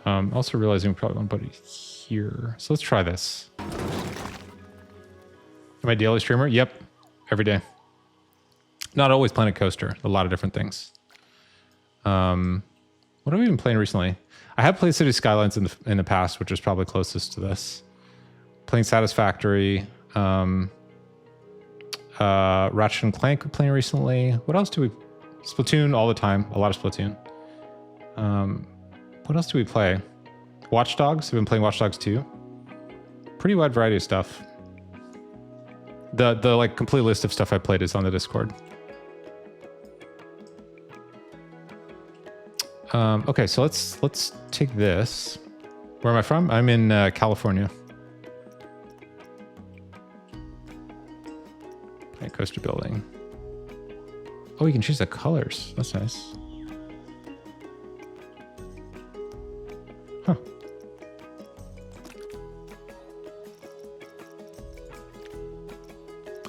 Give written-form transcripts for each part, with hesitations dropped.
Also realizing we probably want to put it here. So let's try this. Am I a daily streamer? Yep. Every day. Not always Planet Coaster. A lot of different things. What have we been playing recently? I have played City Skylines in the past, which is probably closest to this. Playing Satisfactory. Ratchet and Clank playing recently. What else do we... Splatoon all the time. A lot of Splatoon. What else do we play? Watch Dogs. I've been playing Watch Dogs 2. Pretty wide variety of stuff. The like complete list of stuff I played is on the Discord. Okay, so let's take this. Where am I from? I'm in California. Planet Coaster building. Oh, you can choose the colors. That's nice. Huh.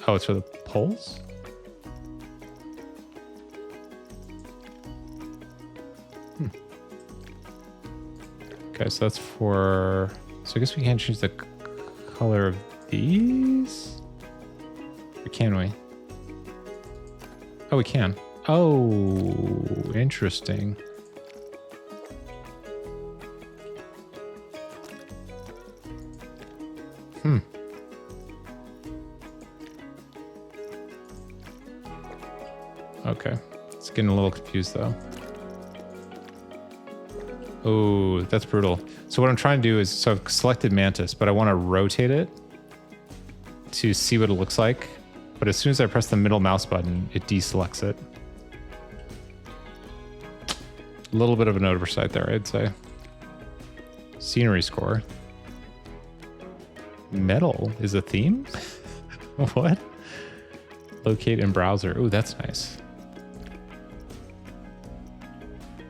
Oh, it's for the poles? Okay, so that's for... So I guess we can't choose the color of these? Or can we? Oh, we can. Oh, interesting. Okay. It's getting a little confused, though. Oh, that's brutal. So what I'm trying to do is... So I've selected Mantis, but I want to rotate it to see what it looks like. But as soon as I press the middle mouse button, it deselects it. A little bit of an oversight there, I'd say. Scenery score. Metal is a theme? What? Locate in browser. Ooh, that's nice.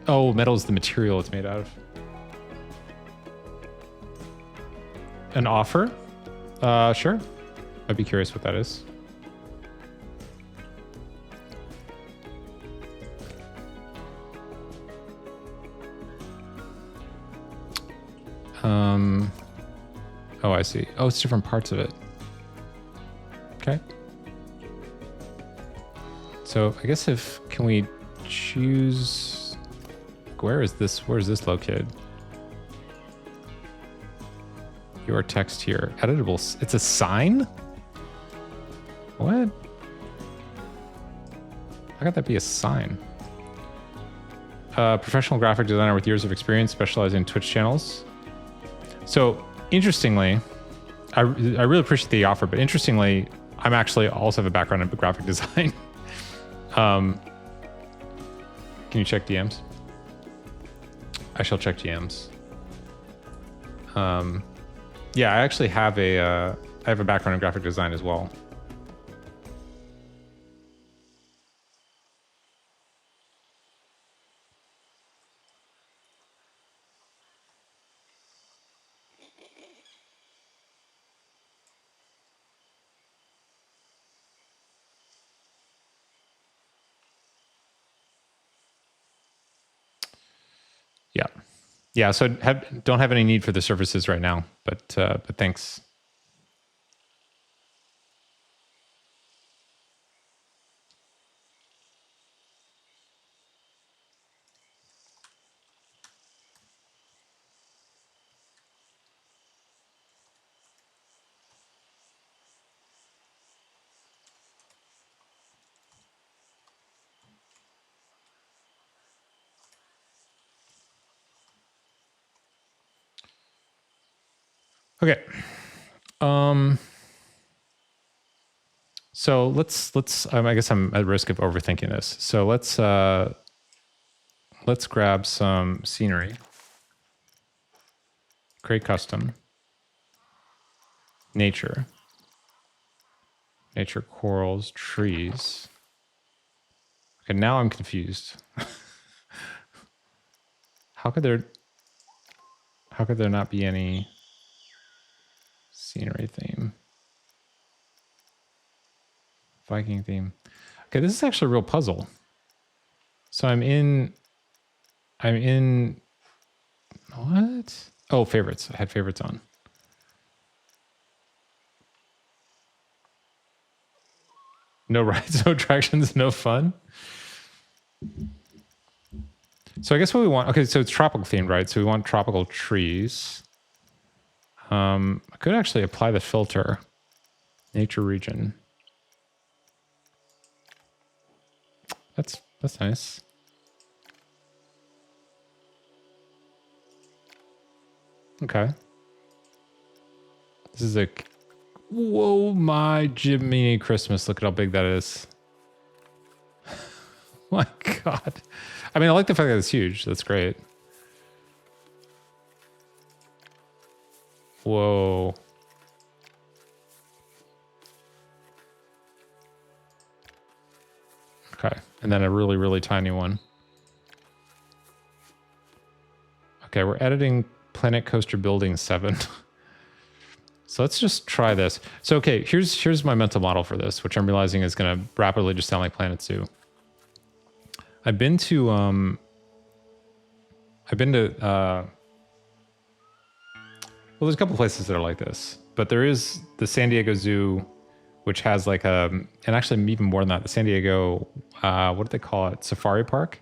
Oh, metal is the material it's made out of. An offer? Sure. I'd be curious what that is. Oh, I see. Oh, it's different parts of it. Okay. So I guess can we choose, where is this located? Your text here, editable. It's a sign? What? How could that be a sign? Professional graphic designer with years of experience specializing in Twitch channels. So interestingly, I really appreciate the offer, but interestingly, I'm actually also have a background in graphic design. Can you check DMs? I shall check DMs. Yeah, I actually have I have a background in graphic design as well. Yeah. Yeah, so don't have any need for the services right now, but thanks. Okay. So let's I guess I'm at risk of overthinking this. So let's grab some scenery. Create custom. Nature, corals, trees. Okay, now I'm confused. How could there not be any scenery theme? Viking theme. Okay, this is actually a real puzzle. So I'm in, What? Oh, favorites. I had favorites on. No rides, no attractions, no fun. So I guess what we want, okay, so it's tropical themed, right? So we want tropical trees. I could actually apply the filter. Nature region. That's nice. Okay. This is a, whoa, my Jiminy Christmas. Look at how big that is. My God. I mean, I like the fact that it's huge. That's great. Whoa. Okay. And then a really, really tiny one. Okay, we're editing Planet Coaster Building 7. So let's just try this. So, okay, here's my mental model for this, which I'm realizing is going to rapidly just sound like Planet Zoo. I've been to, well, there's a couple places that are like this, but there is the San Diego Zoo, which has like and actually even more than that, the San Diego, what do they call it? Safari Park.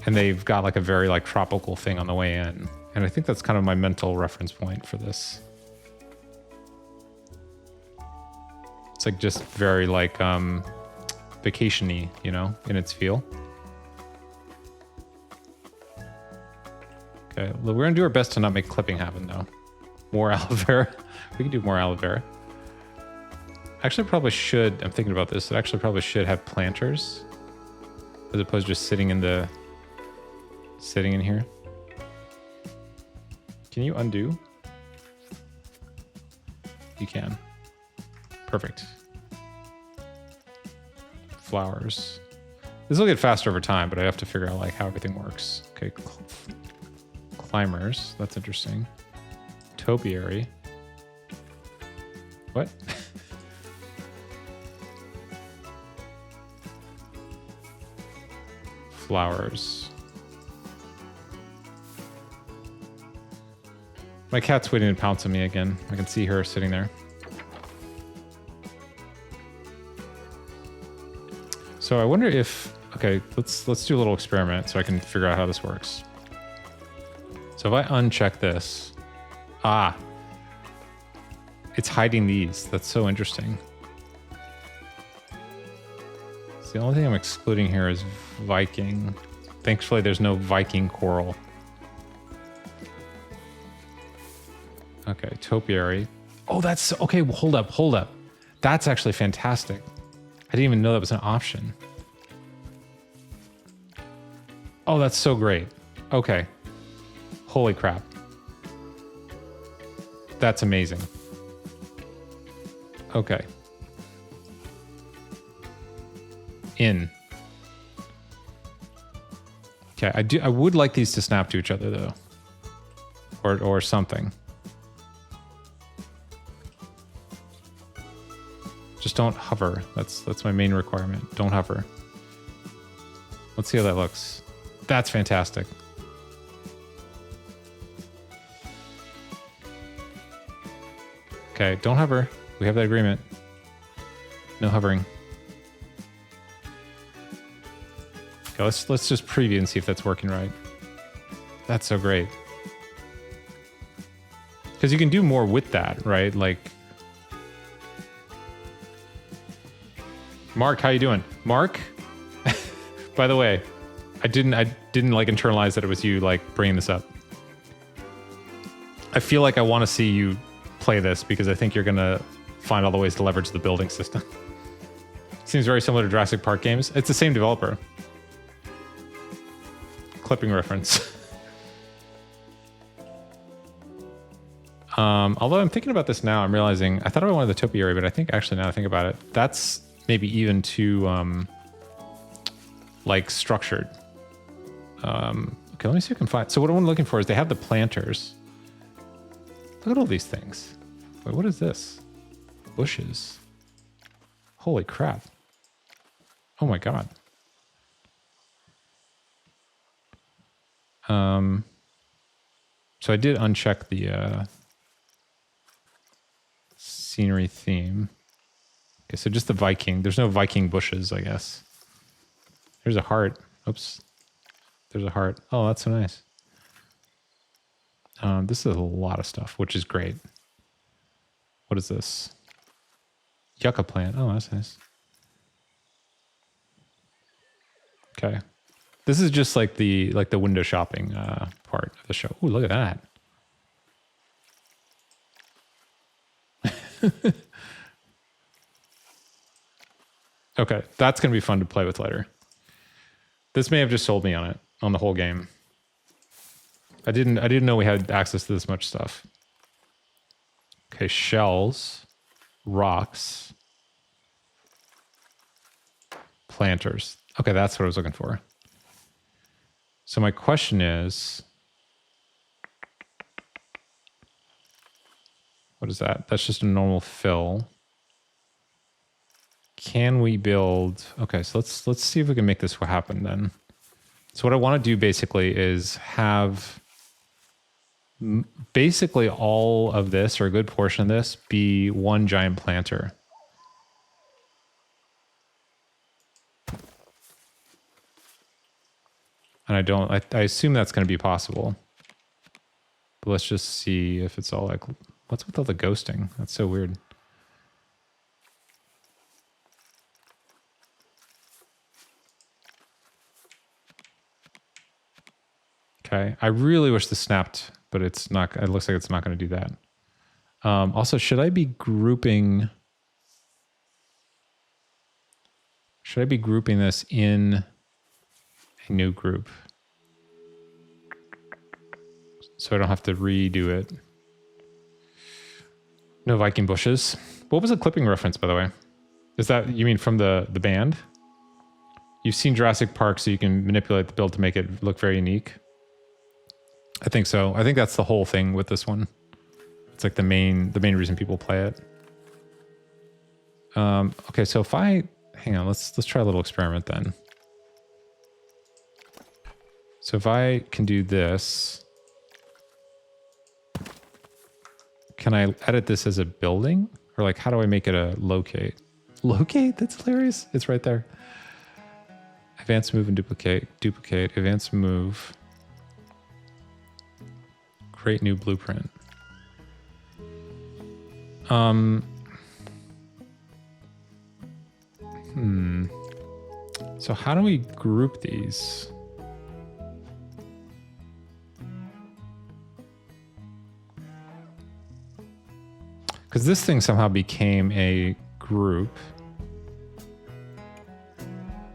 And they've got like a very like tropical thing on the way in. And I think that's kind of my mental reference point for this. It's like just very like vacation-y, you know, in its feel. Okay, well, we're gonna do our best to not make clipping happen though. More aloe vera. We can do more aloe vera. Actually, probably should. I'm thinking about this. It actually probably should have planters, as opposed to just sitting in here. Can you undo? You can. Perfect. Flowers. This will get faster over time, but I have to figure out like how everything works. Okay. Climbers. That's interesting. Topiary. What? Flowers. My cat's waiting to pounce on me again. I can see her sitting there. So I wonder if, okay, let's do a little experiment so I can figure out how this works. So if I uncheck this, it's hiding these. That's so interesting. So the only thing I'm excluding here is Viking. Thankfully, there's no Viking coral. Okay, topiary. Oh, that's okay. Well, hold up. That's actually fantastic. I didn't even know that was an option. Oh, that's so great. Okay. Holy crap. That's amazing. Okay. In. Okay, I would like these to snap to each other though. Or something. Just don't hover. That's my main requirement. Don't hover. Let's see how that looks. That's fantastic. Okay, don't hover. We have that agreement. No hovering. Okay, let's just preview and see if that's working right. That's so great. Because you can do more with that, right? Like, Mark, how you doing? Mark? By the way, I didn't like internalize that it was you like bringing this up. I feel like I want to see you play this because I think you're gonna find all the ways to leverage the building system. Seems very similar to Jurassic Park games. It's the same developer. Clipping reference. Although I'm thinking about this now, I'm realizing I thought I wanted the topiary, but I think actually now I think about it, that's maybe even too like structured. Okay, let me see if I can find. So what I'm looking for is they have the planters. Look at all these things. Wait, what is this? Bushes. Holy crap. Oh my god. So I did uncheck the scenery theme. Okay, so just the Viking. There's no Viking bushes, I guess. There's a heart. Oops. There's a heart. Oh, that's so nice. This is a lot of stuff, which is great. What is this? Yucca plant. Oh, that's nice. Okay. This is just like the window shopping part of the show. Ooh, look at that. Okay, that's gonna be fun to play with later. This may have just sold me on the whole game. I didn't know we had access to this much stuff. Okay, shells, rocks, planters. Okay, that's what I was looking for. So my question is, what is that? That's just a normal fill. Can we build? Okay, so let's see if we can make this happen then. So what I want to do basically is have basically all of this, or a good portion of this, be one giant planter. And I assume that's going to be possible. But let's just see if it's all like, what's with all the ghosting? That's so weird. Okay, I really wish this snapped, but it's not. It looks like it's not going to do that. Also, should I be grouping? Should I be grouping this in a new group so I don't have to redo it? No Viking bushes. What was the clipping reference, by the way? Is that, you mean from the band? You've seen Jurassic Park, so you can manipulate the build to make it look very unique. I think so. I think that's the whole thing with this one. It's like the main reason people play it. Okay, so if hang on, let's try a little experiment then. So if I can do this, can I edit this as a building? Or like, how do I make it a locate? Locate? That's hilarious. It's right there. Advanced move and duplicate. Duplicate. Advanced move. Create new blueprint. So how do we group these? Because this thing somehow became a group.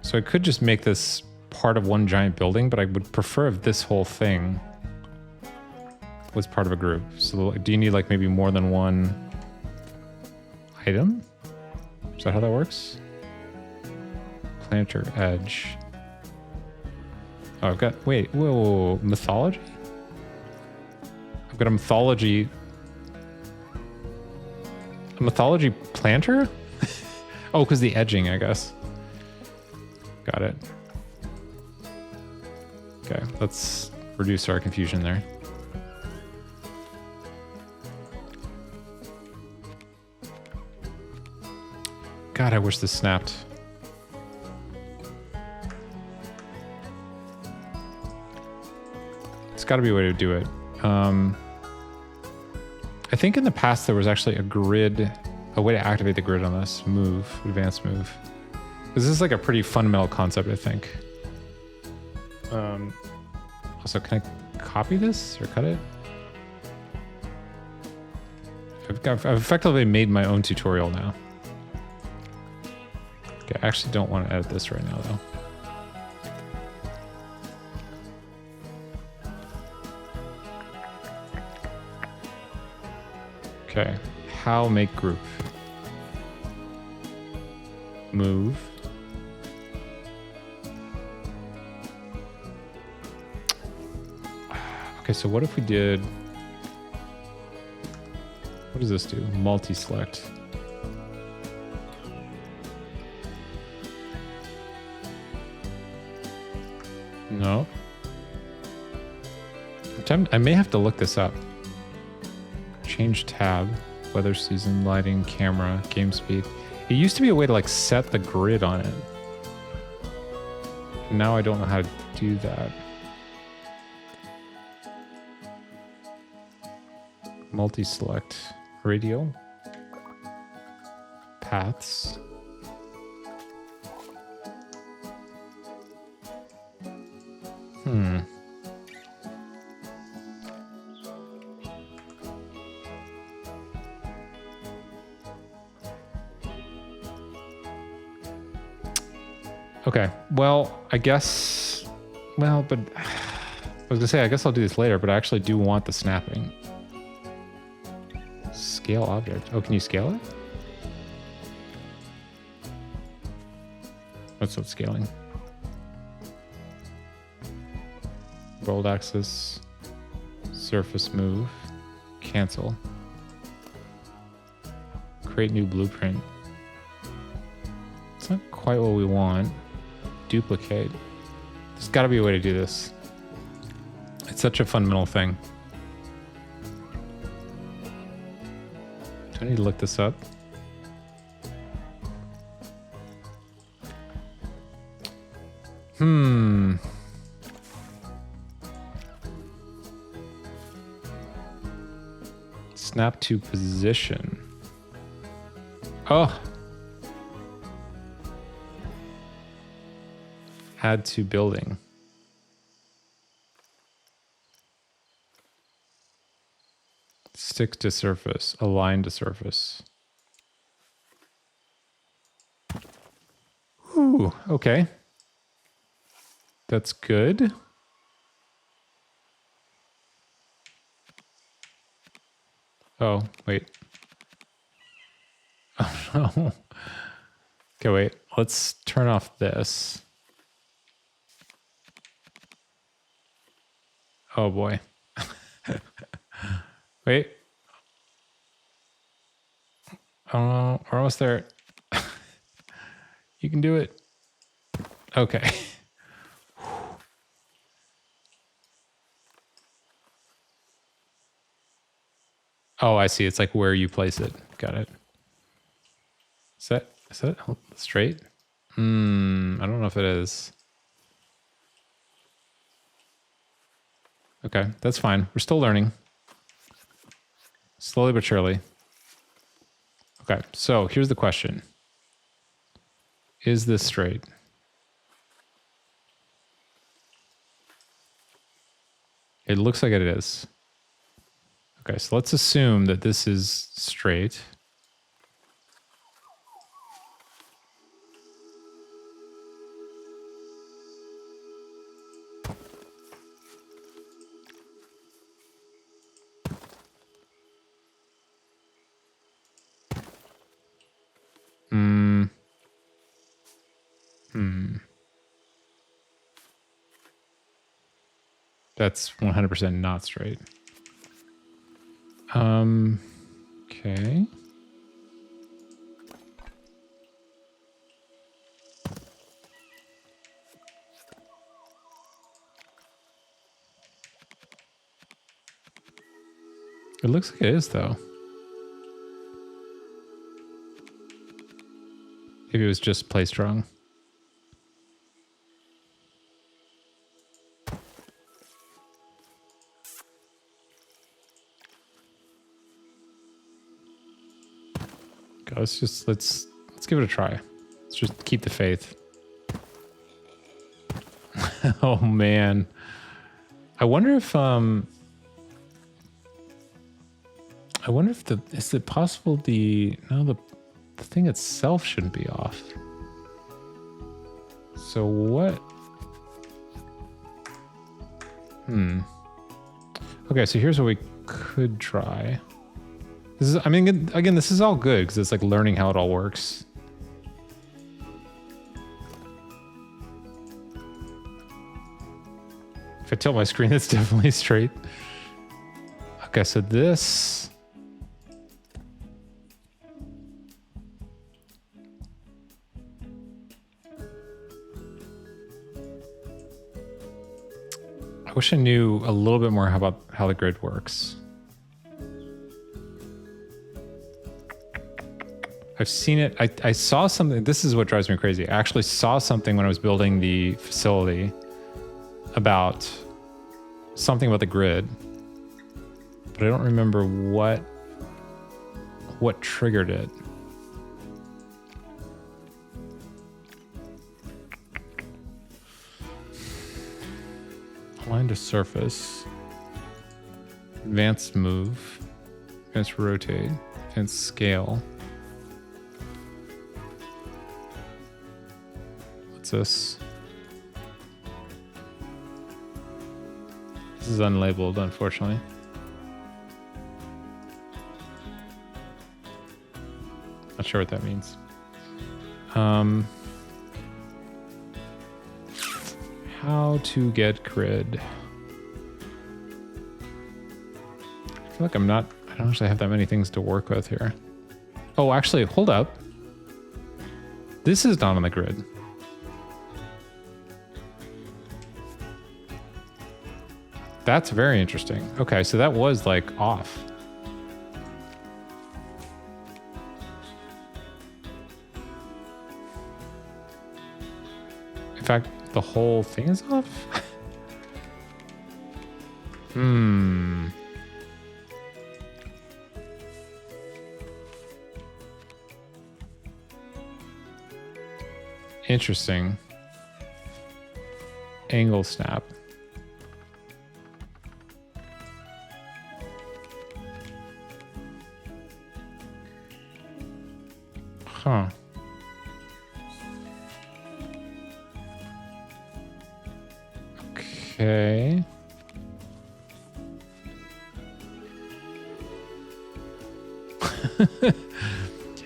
So I could just make this part of one giant building, but I would prefer if this whole thing was part of a group. So do you need like maybe more than one item? Is that how that works? Planter edge. Oh, I've got, wait, whoa, mythology? I've got a mythology planter? Oh, because the edging, I guess. Got it. Okay, let's reduce our confusion there. God, I wish this snapped. It's got to be a way to do it. I think in the past there was actually a grid, a way to activate the grid on this. Move, advanced move. This is like a pretty fundamental concept, I think. Also, can I copy this or cut it? I've effectively made my own tutorial now. Okay, I actually don't want to edit this right now, though. Okay, how make group? Move. Okay, so what if we did... What does this do? Multi-select. No. I may have to look this up. Change tab, weather season, lighting, camera, game speed. It used to be a way to like set the grid on it. Now I don't know how to do that. Multi-select, radio, paths. Okay, well, I guess, well, but I was gonna say, I guess I'll do this later, but I actually do want the snapping. Scale object. Oh, can you scale it? What's that scaling? World axis, surface move, cancel. Create new blueprint. It's not quite what we want. Duplicate. There's got to be a way to do this. It's such a fundamental thing. Do I need to look this up? Snap to position. Oh. Add to building. Stick to surface. Align to surface. Ooh, okay. That's good. Oh, wait. Oh, no. Okay, wait. Let's turn off this. Oh, boy. Wait. Oh, we're almost there. You can do it. Okay. Oh, I see. It's like where you place it. Got it. Is that straight? I don't know if it is. Okay, that's fine. We're still learning. Slowly but surely. Okay, so here's the question. Is this straight? It looks like it is. Okay, so let's assume that this is straight. That's 100% not straight. Okay. It looks like it is, though. Maybe it was just placed wrong. Let's give it a try. Let's just keep the faith. Oh man. I wonder if is it possible the thing itself shouldn't be off. So what? Okay, so here's what we could try. This is, I mean, again, this is all good because it's like learning how it all works. If I tilt my screen, it's definitely straight. Okay, so this. wish I knew a little bit more about how the grid works. I've seen it. I saw something. This is what drives me crazy. I actually saw something when I was building the facility about something about the grid, but I don't remember what triggered it. Align to surface. Advanced move. Advanced rotate. Advanced scale. What's this? This is unlabeled, unfortunately. Not sure what that means. How to get grid. I feel like I don't actually have that many things to work with here. Oh, actually, hold up. This is not on the grid. That's very interesting. Okay, so that was like off. In fact, the whole thing is off? Interesting. Angle snap. Huh. Okay.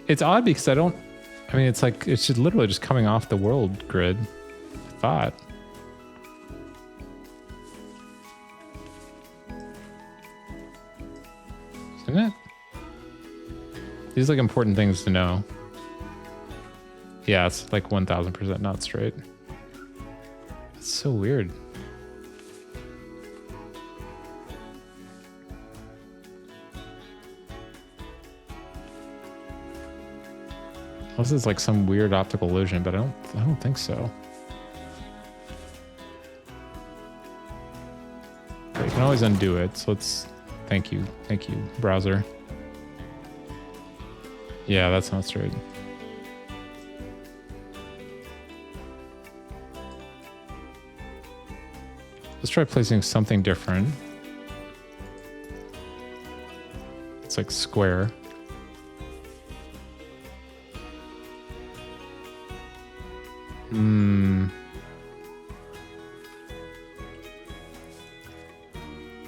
It's odd because I mean, it's like, it's just literally just coming off the world grid. I thought. Isn't it? These are like important things to know. Yeah, it's like 1000% not straight. That's so weird. This is like some weird optical illusion, but I don't think so. Okay, you can always undo it, so let's thank you, browser. Yeah, that's not straight. Let's try placing something different. It's like square.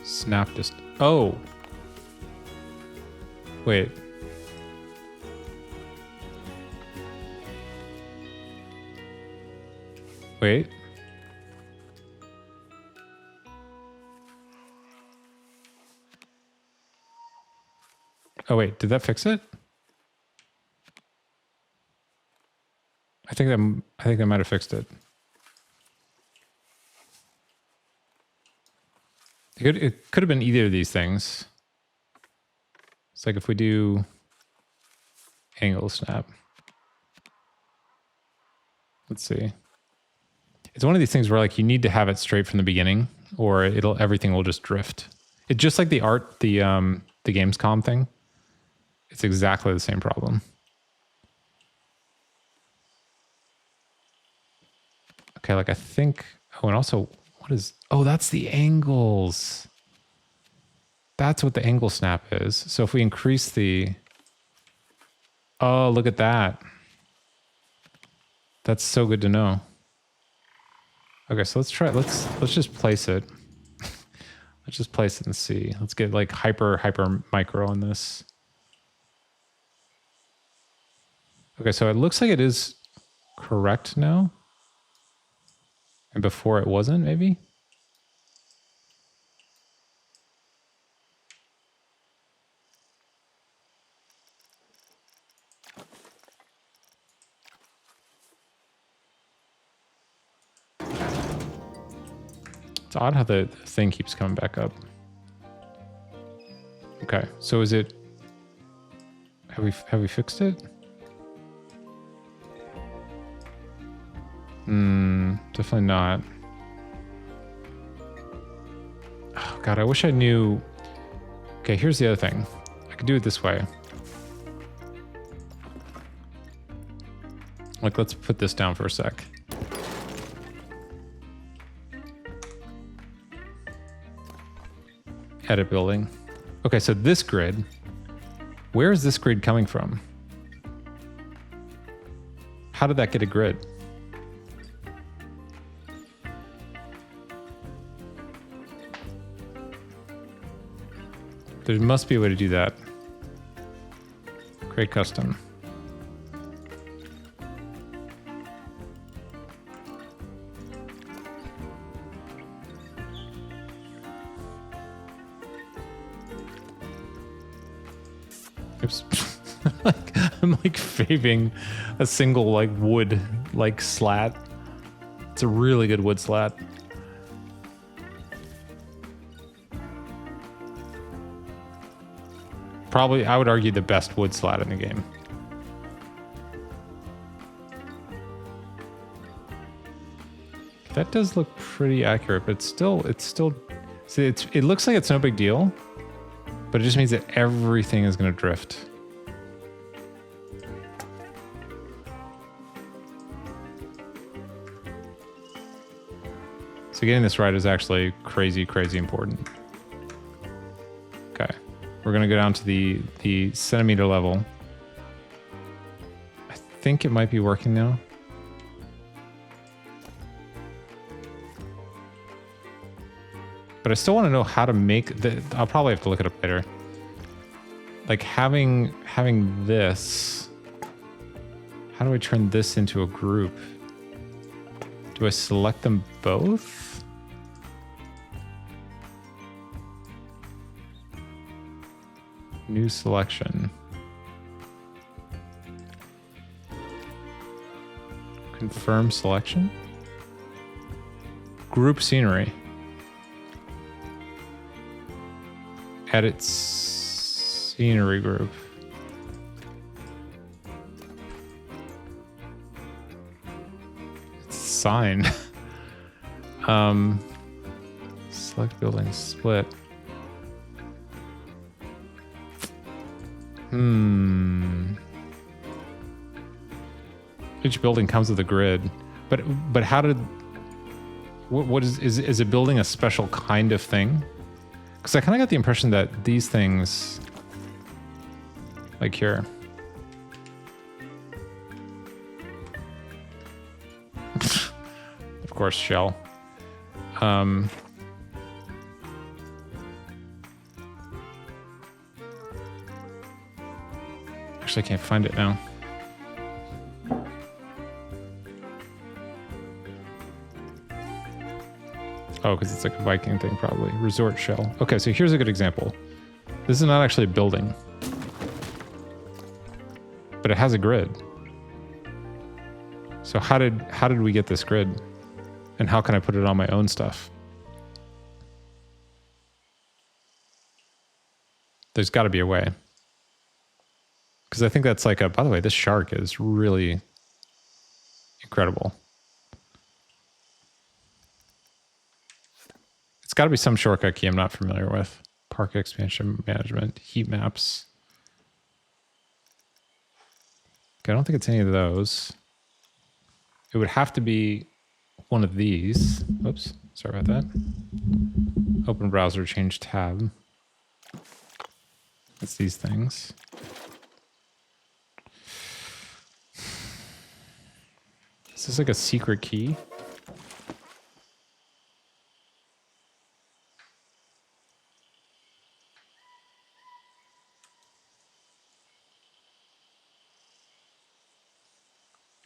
Snap just. Oh. Wait. Wait. Oh wait, did that fix it? I think that might have fixed it. It could have been either of these things. It's like if we do angle snap. Let's see. It's one of these things where like you need to have it straight from the beginning, or everything will just drift. It's just like the Gamescom thing. It's exactly the same problem. Okay, like I think. Oh, and also, what is? Oh, that's the angles. That's what the angle snap is. So if we increase the. Oh, look at that. That's so good to know. Okay, so let's try. Let's just place it. Let's just place it and see. Let's get like hyper micro on this. Okay, so it looks like it is correct now. And before it wasn't, maybe? It's odd how the thing keeps coming back up. Okay, so is it... Have we fixed it? Definitely not. Oh god, I wish I knew... Okay, here's the other thing. I could do it this way. Like, let's put this down for a sec. Edit building. Okay, so this grid, where is this grid coming from? How did that get a grid? There must be a way to do that. Create custom. Oops. I'm like faving a single like wood like slat. It's a really good wood slat. Probably, I would argue, the best wood slat in the game. That does look pretty accurate, but it's still, see, it looks like it's no big deal, but it just means that everything is going to drift. So getting this right is actually crazy, crazy important. Okay. We're going to go down to the centimeter level. I think it might be working now. But I still want to know how to make the... I'll probably have to look it up later. Like having this... How do I turn this into a group? Do I select them both? New selection. Confirm selection. Group scenery. Edit scenery group. It's sign. Select building split. Each building comes with a grid, but how did? What is a building a special kind of thing? Because I kind of got the impression that these things, like here, of course, shell. Actually, I can't find it now. Oh, because it's like a Viking thing, probably. Resort shell. Okay, so here's a good example. This is not actually a building, but it has a grid. So how did we get this grid? And how can I put it on my own stuff? There's got to be a way. Because I think that's like a... By the way, this shark is really incredible. It's got to be some shortcut key I'm not familiar with. Park expansion management, heat maps. Okay, I don't think it's any of those. It would have to be one of these. Oops, sorry about that. Open browser, change tab. It's these things. Is this like a secret key?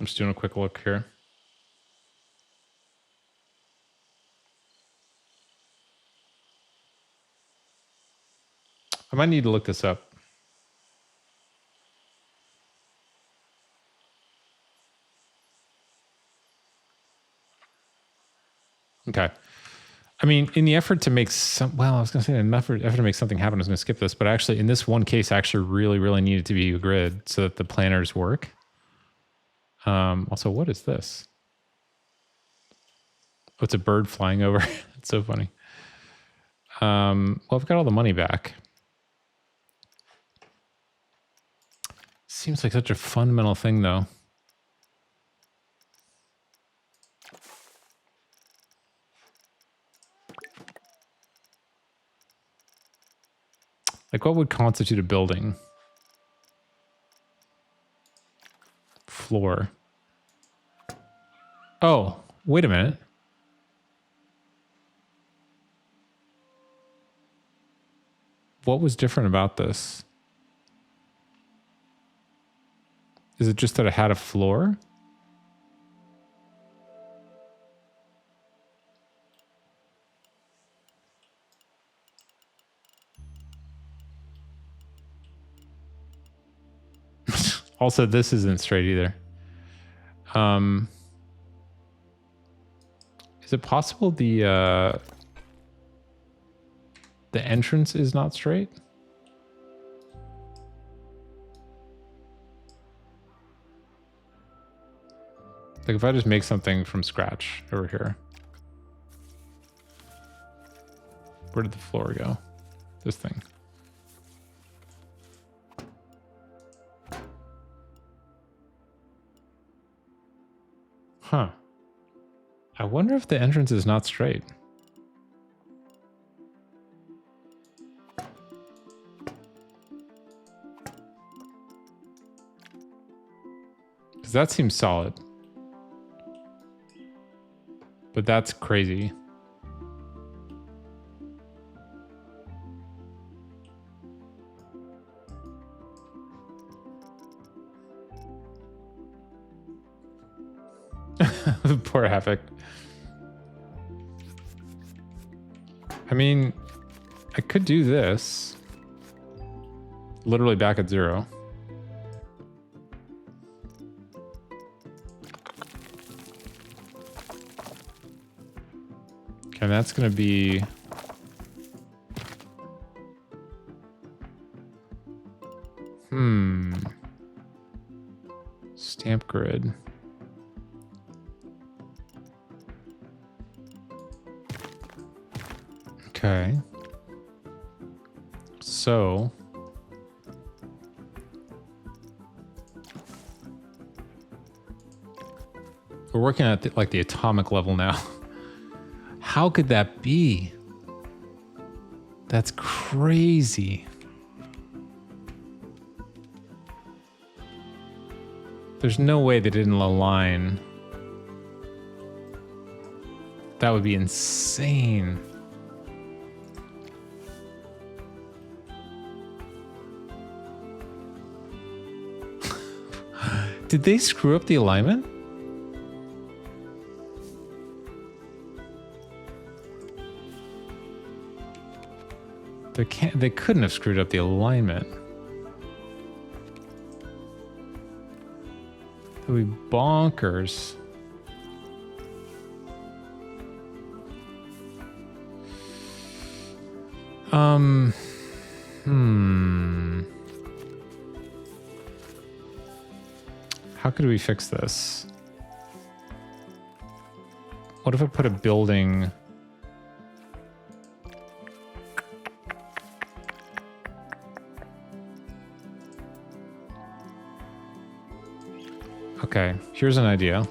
I'm just doing a quick look here. I might need to look this up. Okay. I mean, in the effort to make some, well, I was going to say in the effort to make something happen, I was going to skip this, but actually in this one case, I actually really needed to be a grid so that the planners work. Also, what is this? Oh, it's a bird flying over. It's so funny. Well, I've got all the money back. Seems like such a fundamental thing, though. Like, what would constitute a building? Floor. Oh, wait a minute. What was different about this? Is it just that it had a floor? Also, this isn't straight either. Is it possible the entrance is not straight? Like if I just make something from scratch over here. Where did the floor go? This thing. Huh. I wonder if the entrance is not straight. Because that seems solid. But that's crazy. Poor Havoc. I mean, I could do this. Literally back at 0. Okay, that's going to be... Stamp grid. Okay. So... we're working at like the atomic level now. How could that be? That's crazy. There's no way they didn't align. That would be insane. Did they screw up the alignment? They couldn't have screwed up the alignment. That would be bonkers. How could we fix this? What if I put a building... Okay, here's an idea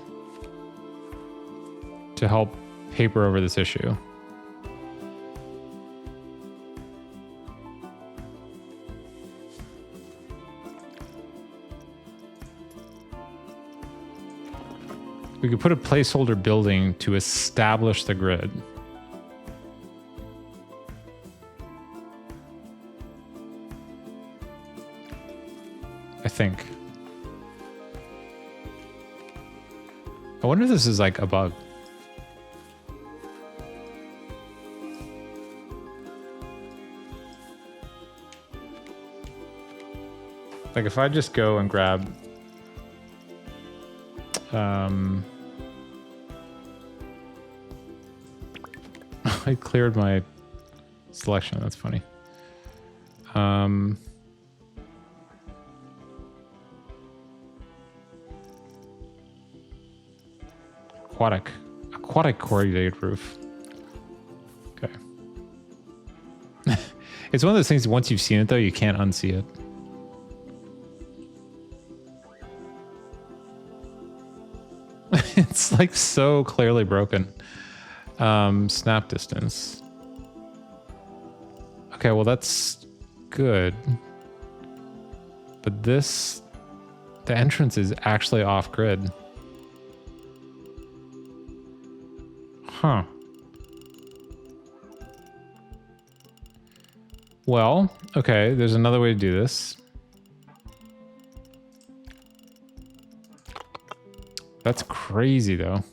to help paper over this issue. We could put a placeholder building to establish the grid. I think. I wonder if this is like a bug. Like if I just go and grab I cleared my selection. That's funny. Aquatic corrugated roof. Okay. It's one of those things, once you've seen it though, you can't unsee it. It's like so clearly broken. Snap distance. Okay, well that's good. But this, the entrance is actually off grid. Huh. Well, okay, there's another way to do this. That's crazy though.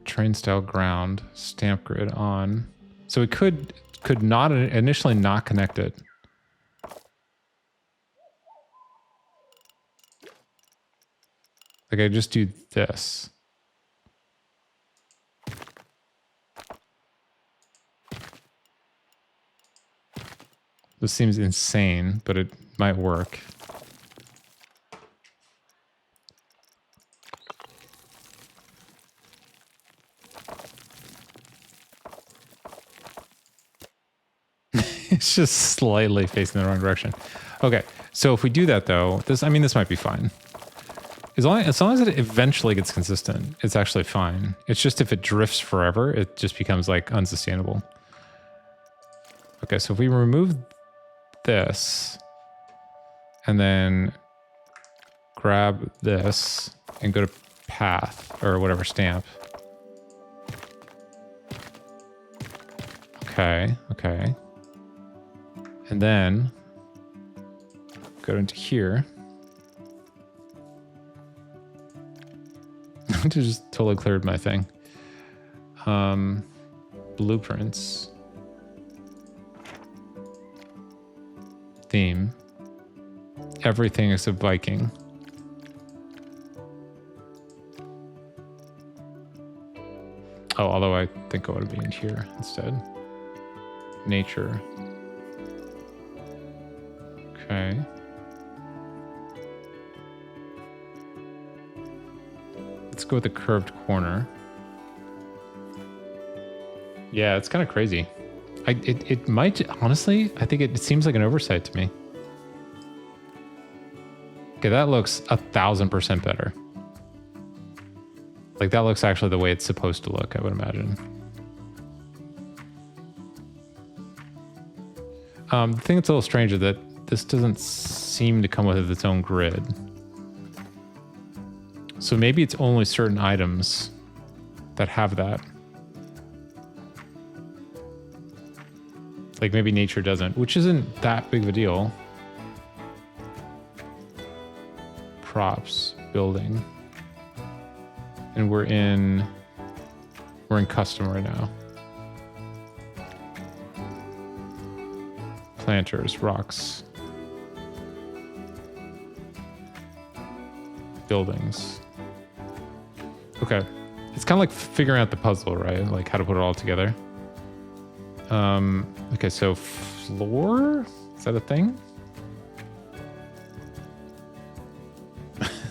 Train style ground, stamp grid on. So we could not initially not connect it. Like I just do this. This seems insane, but it might work. It's just slightly facing the wrong direction. Okay, so if we do that though, this might be fine. As long as it eventually gets consistent, it's actually fine. It's just if it drifts forever, it just becomes like unsustainable. Okay, so if we remove this and then grab this and go to path or whatever stamp. Okay. And then go into here. I just totally cleared my thing. Blueprints. Theme. Everything except Viking. Oh, although I think I want to be in here instead. Nature. Okay. Let's go with the curved corner. Yeah, it's kind of crazy. It might, honestly, I think it seems like an oversight to me. Okay, that looks 1000% better. Like that looks actually the way it's supposed to look, I would imagine. The thing that's a little strange is that this doesn't seem to come with its own grid. So maybe it's only certain items that have that. Like maybe nature doesn't, which isn't that big of a deal. Props, building. And we're in custom right now. Planters, rocks. Buildings. Okay. It's kind of like figuring out the puzzle, right? Like how to put it all together. Okay, so floor? Is that a thing?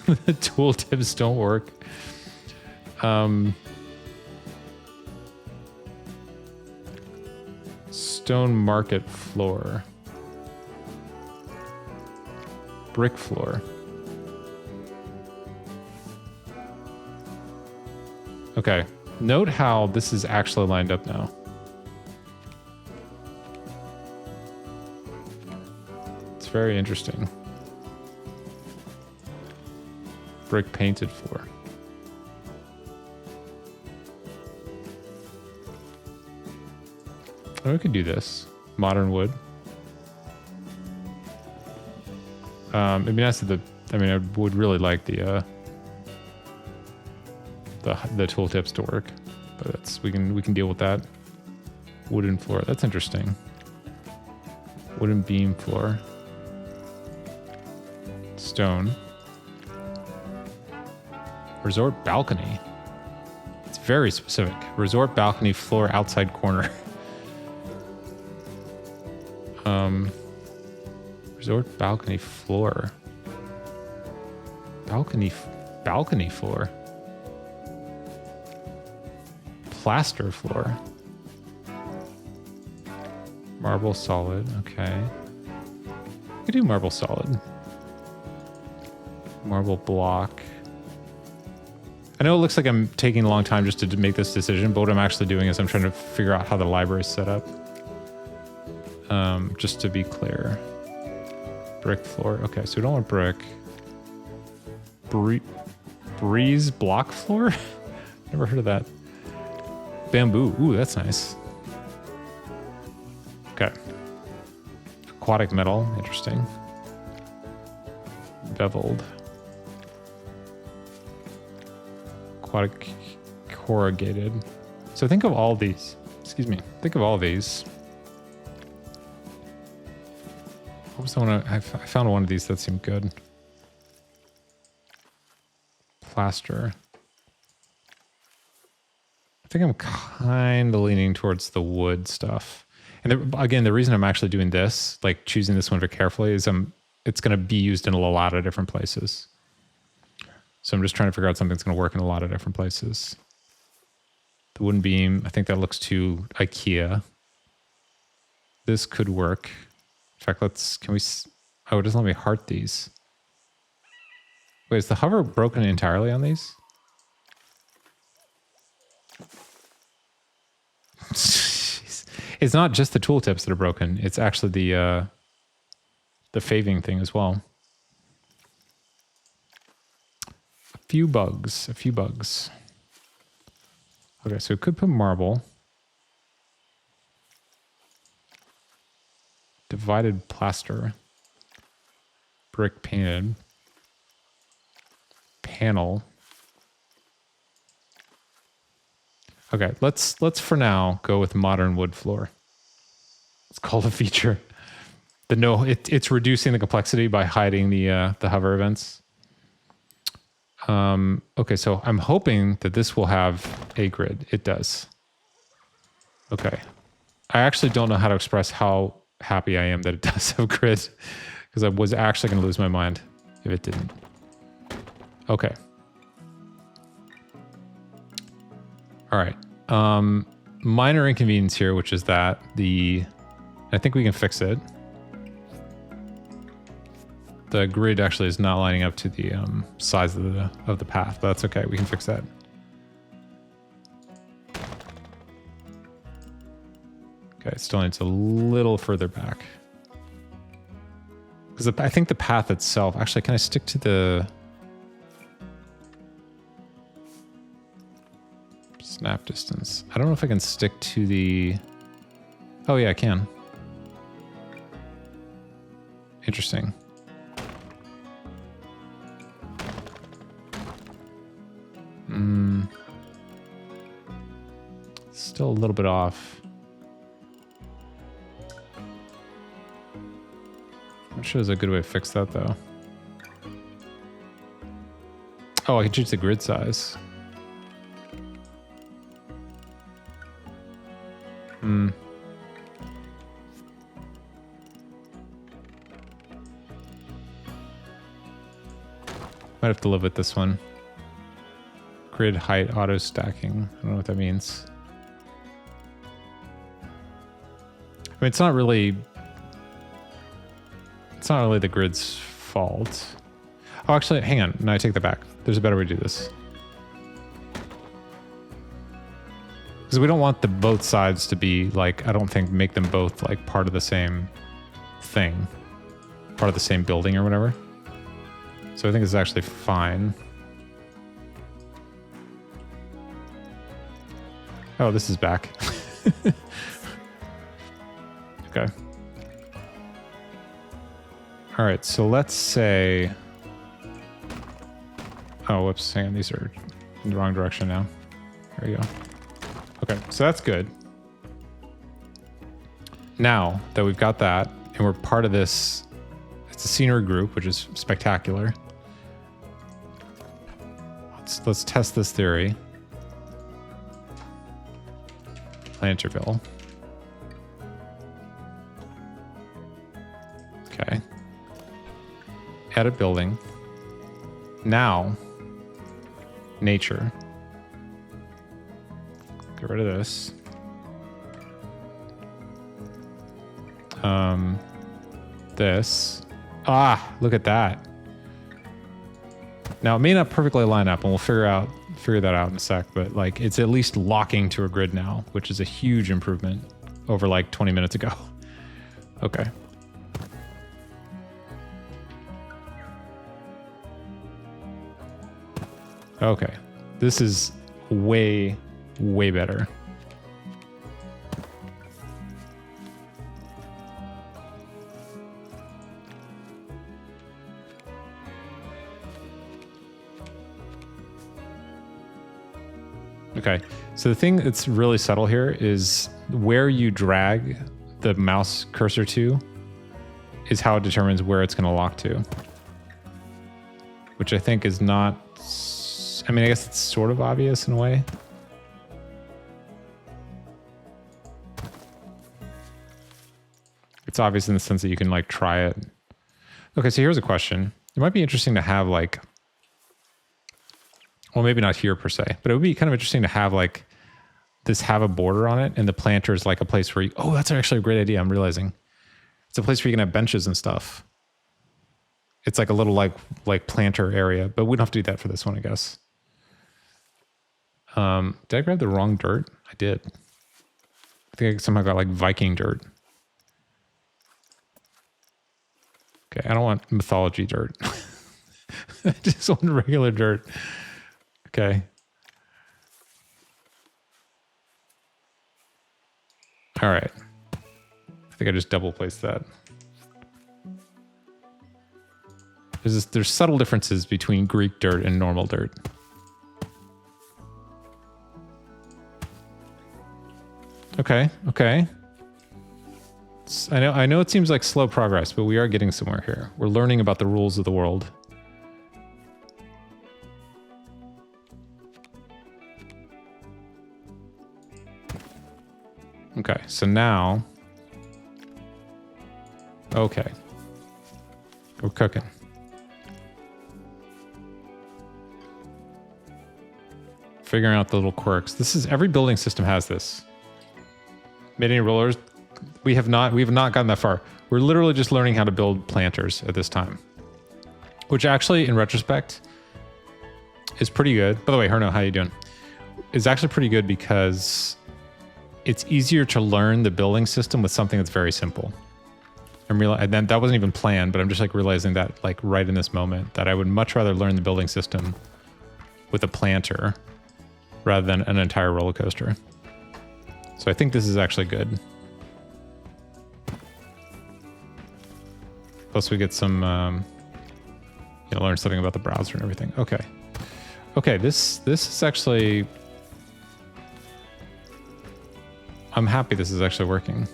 The tooltips don't work. Stone market floor. Brick floor. Okay. Note how this is actually lined up now. It's very interesting. Brick painted floor. Oh, we could do this. Modern wood. It'd be nice if I would really like the tooltips to work, but that's we can deal with that. Wooden floor. That's interesting. Wooden beam floor. Stone. Resort balcony. It's very specific. Resort balcony floor outside corner. Resort balcony floor. Balcony floor. Plaster floor. Marble solid. Okay. We could do marble solid. Marble block. I know it looks like I'm taking a long time just to make this decision, but what I'm actually doing is I'm trying to figure out how the library is set up. Just to be clear. Brick floor. Okay, so we don't want brick. Breeze block floor? Never heard of that. Bamboo. Ooh, that's nice. Okay. Aquatic metal. Interesting. Beveled. Aquatic corrugated. So think of all these. Excuse me. Think of all these. What was the one I found one of these that seemed good. Plaster. I think I'm kind of leaning towards the wood stuff. And again, the reason I'm actually doing this, like choosing this one very carefully, is it's going to be used in a lot of different places. So I'm just trying to figure out something that's going to work in a lot of different places. The wooden beam, I think that looks too IKEA. This could work. In fact, oh, it doesn't let me heart these. Wait, is the hover broken entirely on these? It's not just the tooltips that are broken. It's actually the faving thing as well. A few bugs. Okay, so we could put marble. Divided plaster. Brick painted. Panel. Okay, let's for now go with modern wood floor. It's called a feature. It's reducing the complexity by hiding the hover events. Okay, so I'm hoping that this will have a grid. It does. Okay. I actually don't know how to express how happy I am that it does have grid, because I was actually going to lose my mind if it didn't. Okay. All right. Minor inconvenience here, which is that I think we can fix it. The grid actually is not lining up to the size of the path, but that's okay. We can fix that. Okay, it still needs a little further back. Because I think the path itself... Actually, can I stick to the... Snap distance. I don't know if I can stick to the... Oh yeah, I can. Interesting. Still a little bit off. I'm not sure there's a good way to fix that though. Oh, I can change the grid size. Might have to live with this one. Grid height auto stacking. I don't know what that means. I mean, it's not really the grid's fault. Oh, actually, hang on. No, I take that back. There's a better way to do this. Because we don't want both sides to be like, I don't think make them both like part of the same thing. Part of the same building or whatever. So I think it's actually fine. Oh, this is back. Okay. All right, so let's say... Oh, whoops, hang on, these are in the wrong direction now. There you go. Okay, so that's good. Now that we've got that, and we're part of this, it's a scenery group, which is spectacular. Let's test this theory. Planterville. Okay. Add a building. Now, nature. Get rid of this. This. Ah, look at that. Now, it may not perfectly line up, and we'll figure that out in a sec, but like it's at least locking to a grid now, which is a huge improvement over like 20 minutes ago. Okay. Okay. This is way, way better. Okay, so the thing that's really subtle here is where you drag the mouse cursor to is how it determines where it's going to lock to. Which I think is not... I mean, I guess it's sort of obvious in a way. It's obvious in the sense that you can like try it. Okay, so here's a question. It might be interesting to have like... Well, maybe not here per se, but it would be kind of interesting to have like this have a border on it, and the planter is like a place where you, oh, that's actually a great idea. I'm realizing it's a place where you can have benches and stuff. It's like a little like planter area, but we don't have to do that for this one, I guess. Did I grab the wrong dirt? I did. I think I somehow got like Viking dirt. Okay, I don't want mythology dirt. I just want regular dirt. Okay. All right. I think I just double placed that. There's subtle differences between Greek dirt and normal dirt. Okay, okay. I know it seems like slow progress, but we are getting somewhere here. We're learning about the rules of the world. Okay, so now... Okay. We're cooking. Figuring out the little quirks. This is... Every building system has this. Mid-any rollers, we have not gotten that far. We're literally just learning how to build planters at this time. Which actually, in retrospect, is pretty good. By the way, Herno, how you doing? It's actually pretty good because... It's easier to learn the building system with something that's very simple. And then that wasn't even planned, but I'm just like realizing that like right in this moment that I would much rather learn the building system with a planter rather than an entire roller coaster. So I think this is actually good. Plus we get some, learn something about the browser and everything. Okay. Okay, this is actually... I'm happy this is actually working.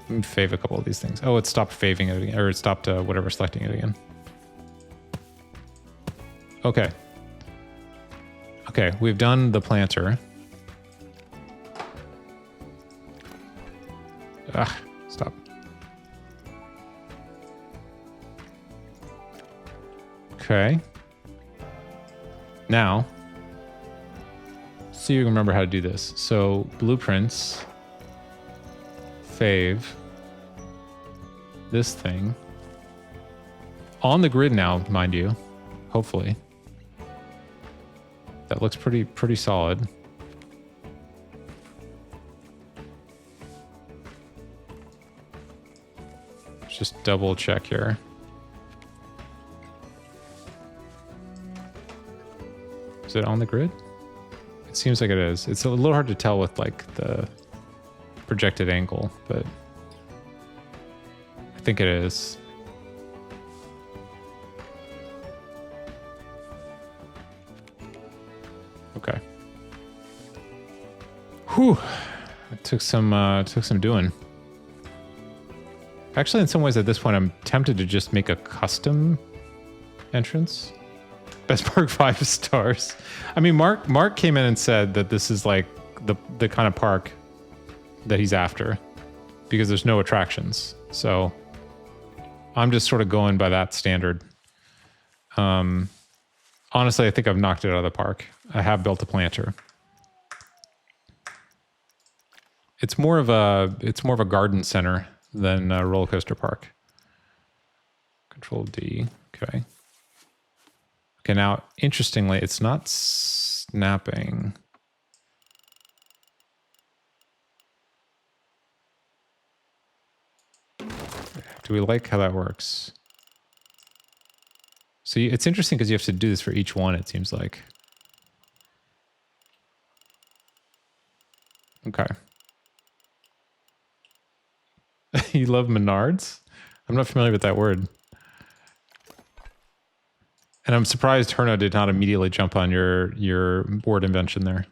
Let me fave a couple of these things. Oh, it stopped faving it again, or it stopped whatever selecting it again. Okay. Okay, we've done the planter. Ah, stop. Okay. Now, see if you can remember how to do this. So blueprints, fave, this thing. On the grid now, mind you, hopefully. That looks pretty solid. Let's just double check here. Is it on the grid? It seems like it is. It's a little hard to tell with like the projected angle, but I think it is. Okay. Whew. It took some doing. Actually, in some ways at this point, I'm tempted to just make a custom entrance. Best park 5 stars. I mean, Mark came in and said that this is like the kind of park that he's after because there's no attractions. So I'm just sort of going by that standard. Honestly, I think I've knocked it out of the park. I have built a planter. It's more of a garden center than a roller coaster park. Control D. Okay. Okay, now interestingly, it's not snapping. Do we like how that works? So it's interesting because you have to do this for each one, it seems like. Okay. You love Menards? I'm not familiar with that word. And I'm surprised Herno did not immediately jump on your word invention there.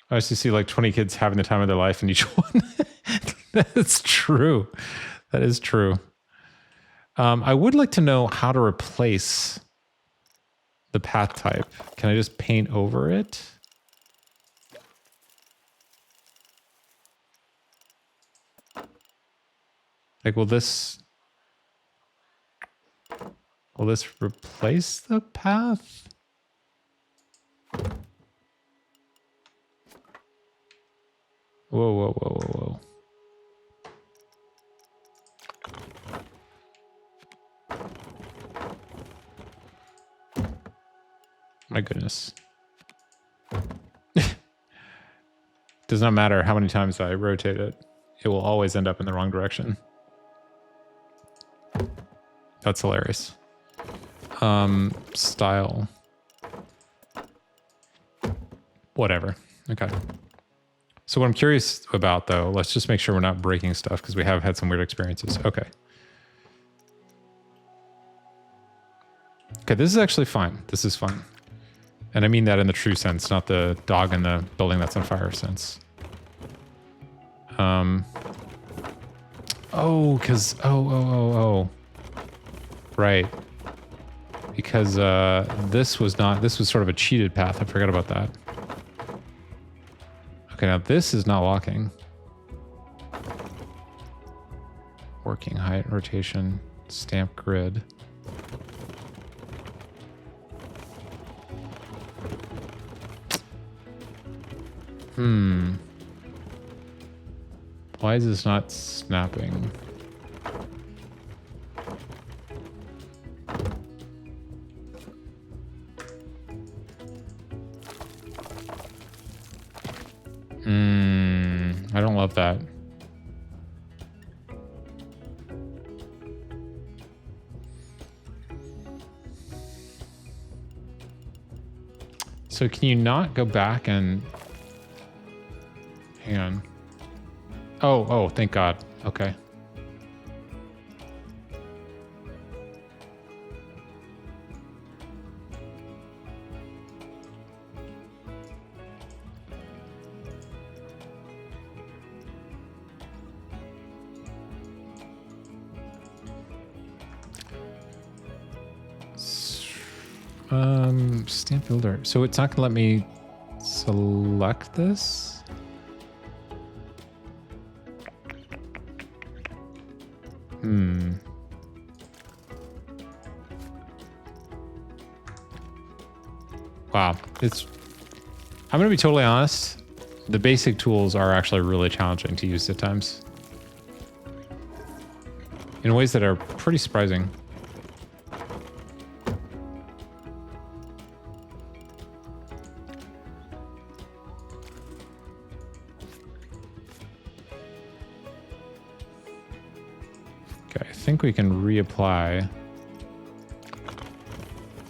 I used to see like 20 kids having the time of their life in each one. That's true. That is true. I would like to know how to replace the path type. Can I just paint over it? Like, will this replace the path? Whoa, whoa, whoa, whoa, whoa. My goodness. Does not matter how many times I rotate it. It will always end up in the wrong direction. That's hilarious. Style. Whatever. Okay. So what I'm curious about, though, let's just make sure we're not breaking stuff because we have had some weird experiences. Okay. Okay, this is actually fine. This is fine. And I mean that in the true sense, not the dog in the building that's on fire sense. Oh, because... Oh. Right. Because this was sort of a cheated path. I forgot about that. Okay, now this is not walking. Working height, rotation, stamp grid. Why is this not snapping? I don't love that. So can you not go back and... Hang on. Oh, thank God. Okay. Stamp builder. So it's not gonna let me select this? Wow. I'm gonna be totally honest. The basic tools are actually really challenging to use at times. In ways that are pretty surprising. Okay, I think we can reapply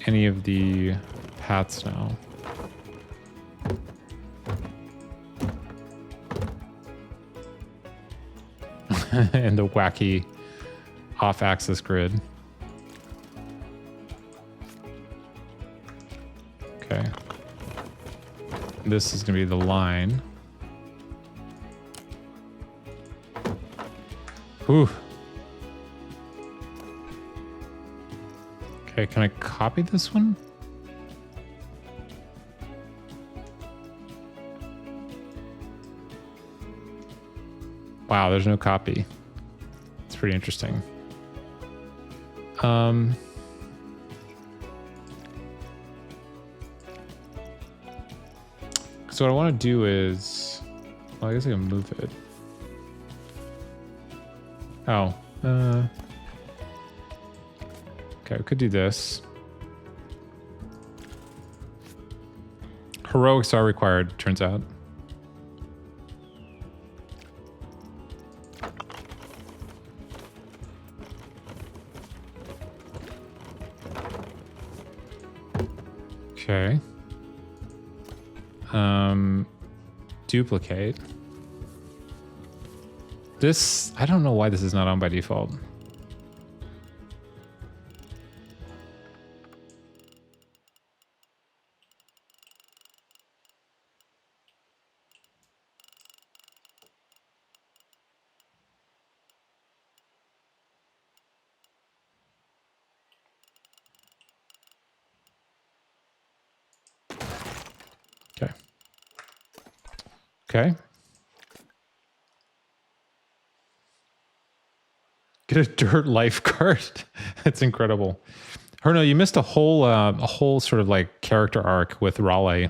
any of the paths now. And the wacky off-axis grid. Okay. This is going to be the line. Ooh. Okay, can I copy this one? Wow, there's no copy. It's pretty interesting. So what I want to do is, well, I guess I can move it. Oh, okay, we could do this. Heroics are required, turns out. Okay. Duplicate. This, I don't know why this is not on by default. Okay. Okay. Get a dirt lifeguard. That's incredible. Herno, you missed a whole sort of like character arc with Raleigh,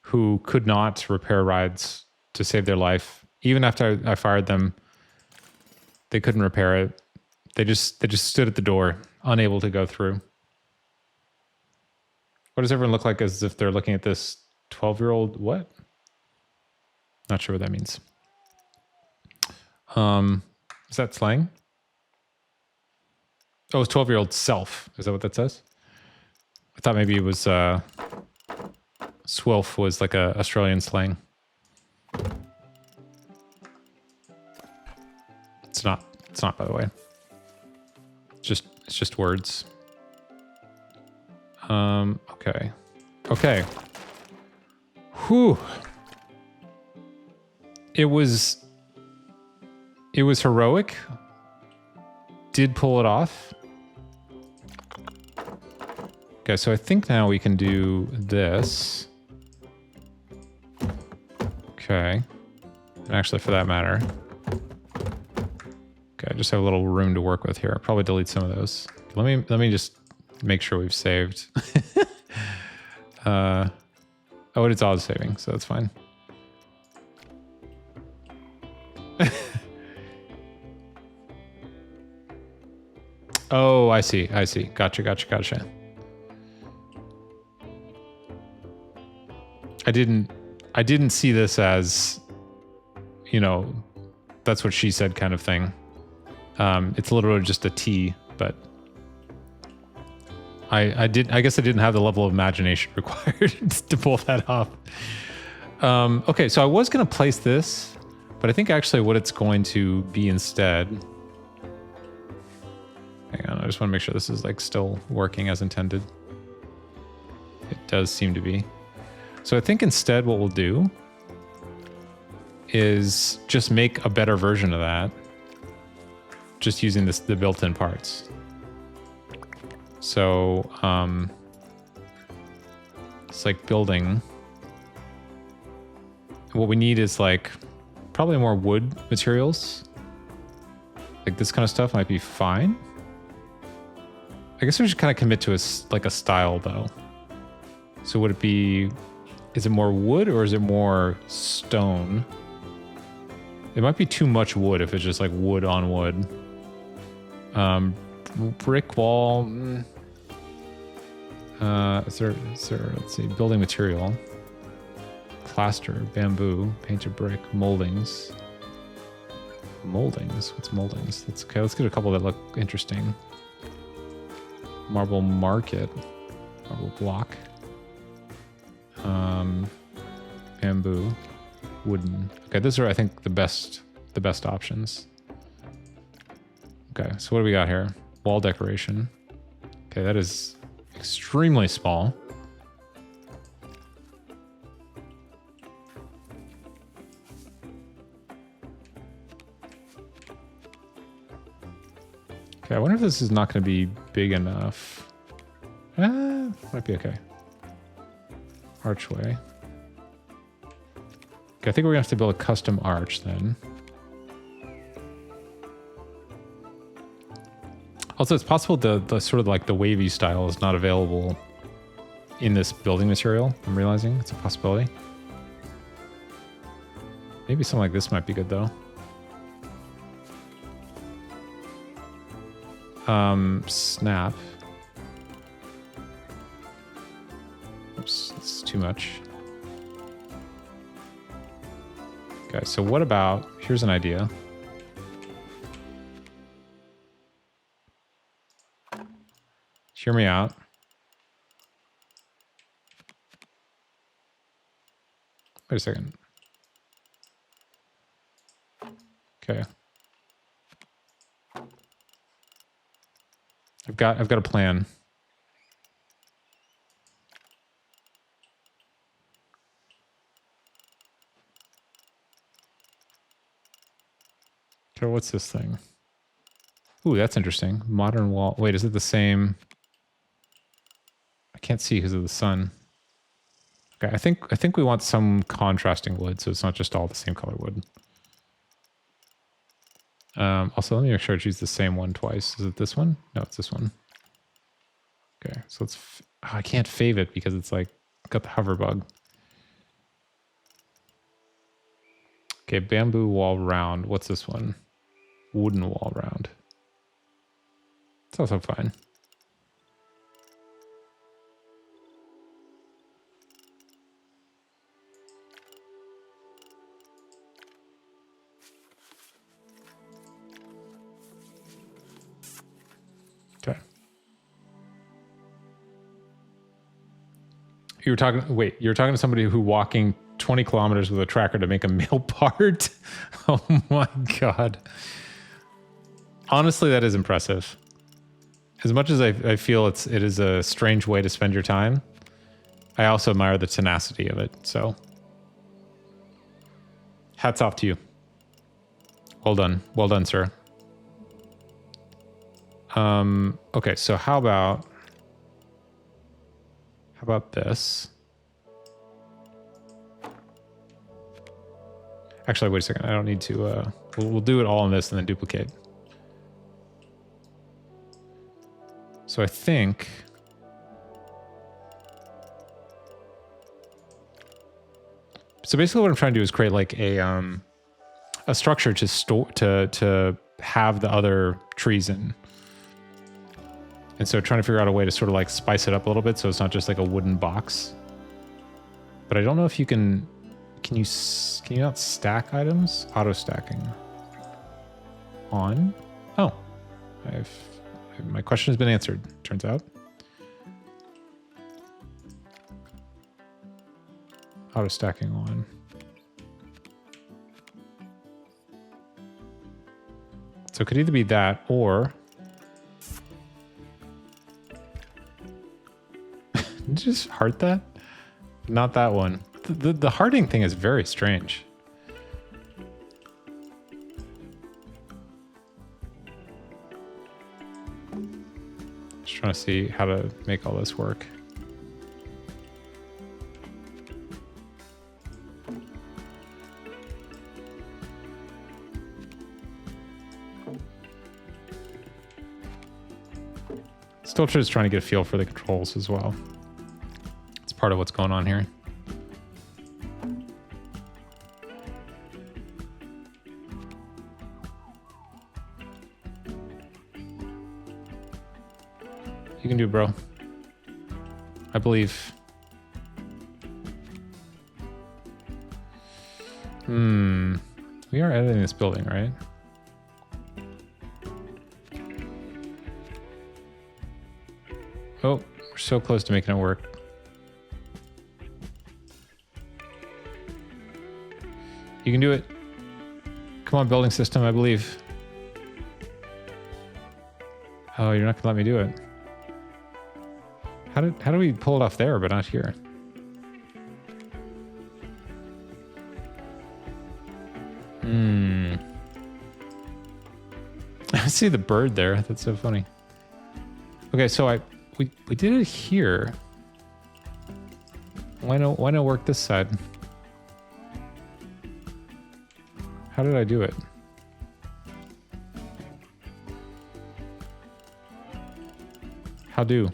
who could not repair rides to save their life. Even after I fired them, they couldn't repair it. They just stood at the door, unable to go through. What does everyone look like as if they're looking at this 12-year-old? What? Not sure what that means. Is that slang? Oh, it's 12-year-old self. Is that what that says? I thought maybe it was swilf was like a Australian slang. It's not. It's not, by the way. It's just words. Okay. Okay. Whew. It was heroic. Did pull it off. Okay, so I think now we can do this. Okay. And actually, for that matter. Okay, I just have a little room to work with here. I'll probably delete some of those. Let me just make sure we've saved. Oh, it's auto saving, so that's fine. Oh, I see. Gotcha. I didn't see this as, you know, that's what she said kind of thing. It's literally just a T, but I guess I didn't have the level of imagination required to pull that off. Okay, so I was going to place this, but I think actually what it's going to be instead. Hang on, I just want to make sure this is like still working as intended. It does seem to be. So I think instead what we'll do is just make a better version of that. Just using the built-in parts. So it's like building. What we need is like probably more wood materials. Like this kind of stuff might be fine. I guess we should kind of commit to a style though. So would it be, is it more wood or is it more stone? It might be too much wood if it's just like wood on wood. Brick wall. Is there, let's see, building material. Plaster, bamboo, painted brick, moldings. Moldings? What's moldings? That's okay. Let's get a couple that look interesting. Marble market. Marble block. Bamboo. Wooden. Okay, those are, I think, the best options. Okay, so what do we got here? Wall decoration. Okay, that is extremely small. Okay, I wonder if this is not going to be big enough. Might be okay. Archway. Okay, I think we're going to have to build a custom arch then. Also, it's possible the sort of like the wavy style is not available in this building material. I'm realizing it's a possibility. Maybe something like this might be good though. Snap. Oops, it's too much. Okay, so what about, here's an idea. Hear me out. Wait a second. Okay. I've got a plan. Okay, what's this thing? Ooh, that's interesting. Modern wall. Wait, is it the same? I can't see because of the sun. Okay, I think we want some contrasting wood, so it's not just all the same color wood. Also, let me make sure I choose the same one twice. Is it this one? No, it's this one. Okay, so let's... Oh, I can't fave it because it's like got the hover bug. Okay, bamboo wall round. What's this one? Wooden wall round. It's also fine. Okay. You were talking to somebody who walking 20 kilometers with a tracker to make a mail part? Oh my God. Honestly, that is impressive. As much as I feel it is a strange way to spend your time, I also admire the tenacity of it. So, hats off to you. Well done, sir. Okay, so how about this? Actually, wait a second. I don't need to. We'll do it all in this and then duplicate. So I think. So basically, what I'm trying to do is create like a structure to store to have the other trees in. And so trying to figure out a way to sort of like spice it up a little bit so it's not just like a wooden box. But I don't know if you can you not stack items? Auto stacking. On? Oh. My question has been answered, turns out. Auto stacking on. So it could either be that or did you just heart that? Not that one. The hearting thing is very strange. Just trying to see how to make all this work. Still just trying to get a feel for the controls as well. It's part of what's going on here. You can do it, bro. I believe. We are editing this building, right? Oh, we're so close to making it work. You can do it. Come on, building system, I believe. Oh, you're not gonna let me do it. How do we pull it off there, but not here? I see the bird there. That's so funny. Okay, so we did it here. Why not work this side? How did I do it? How do?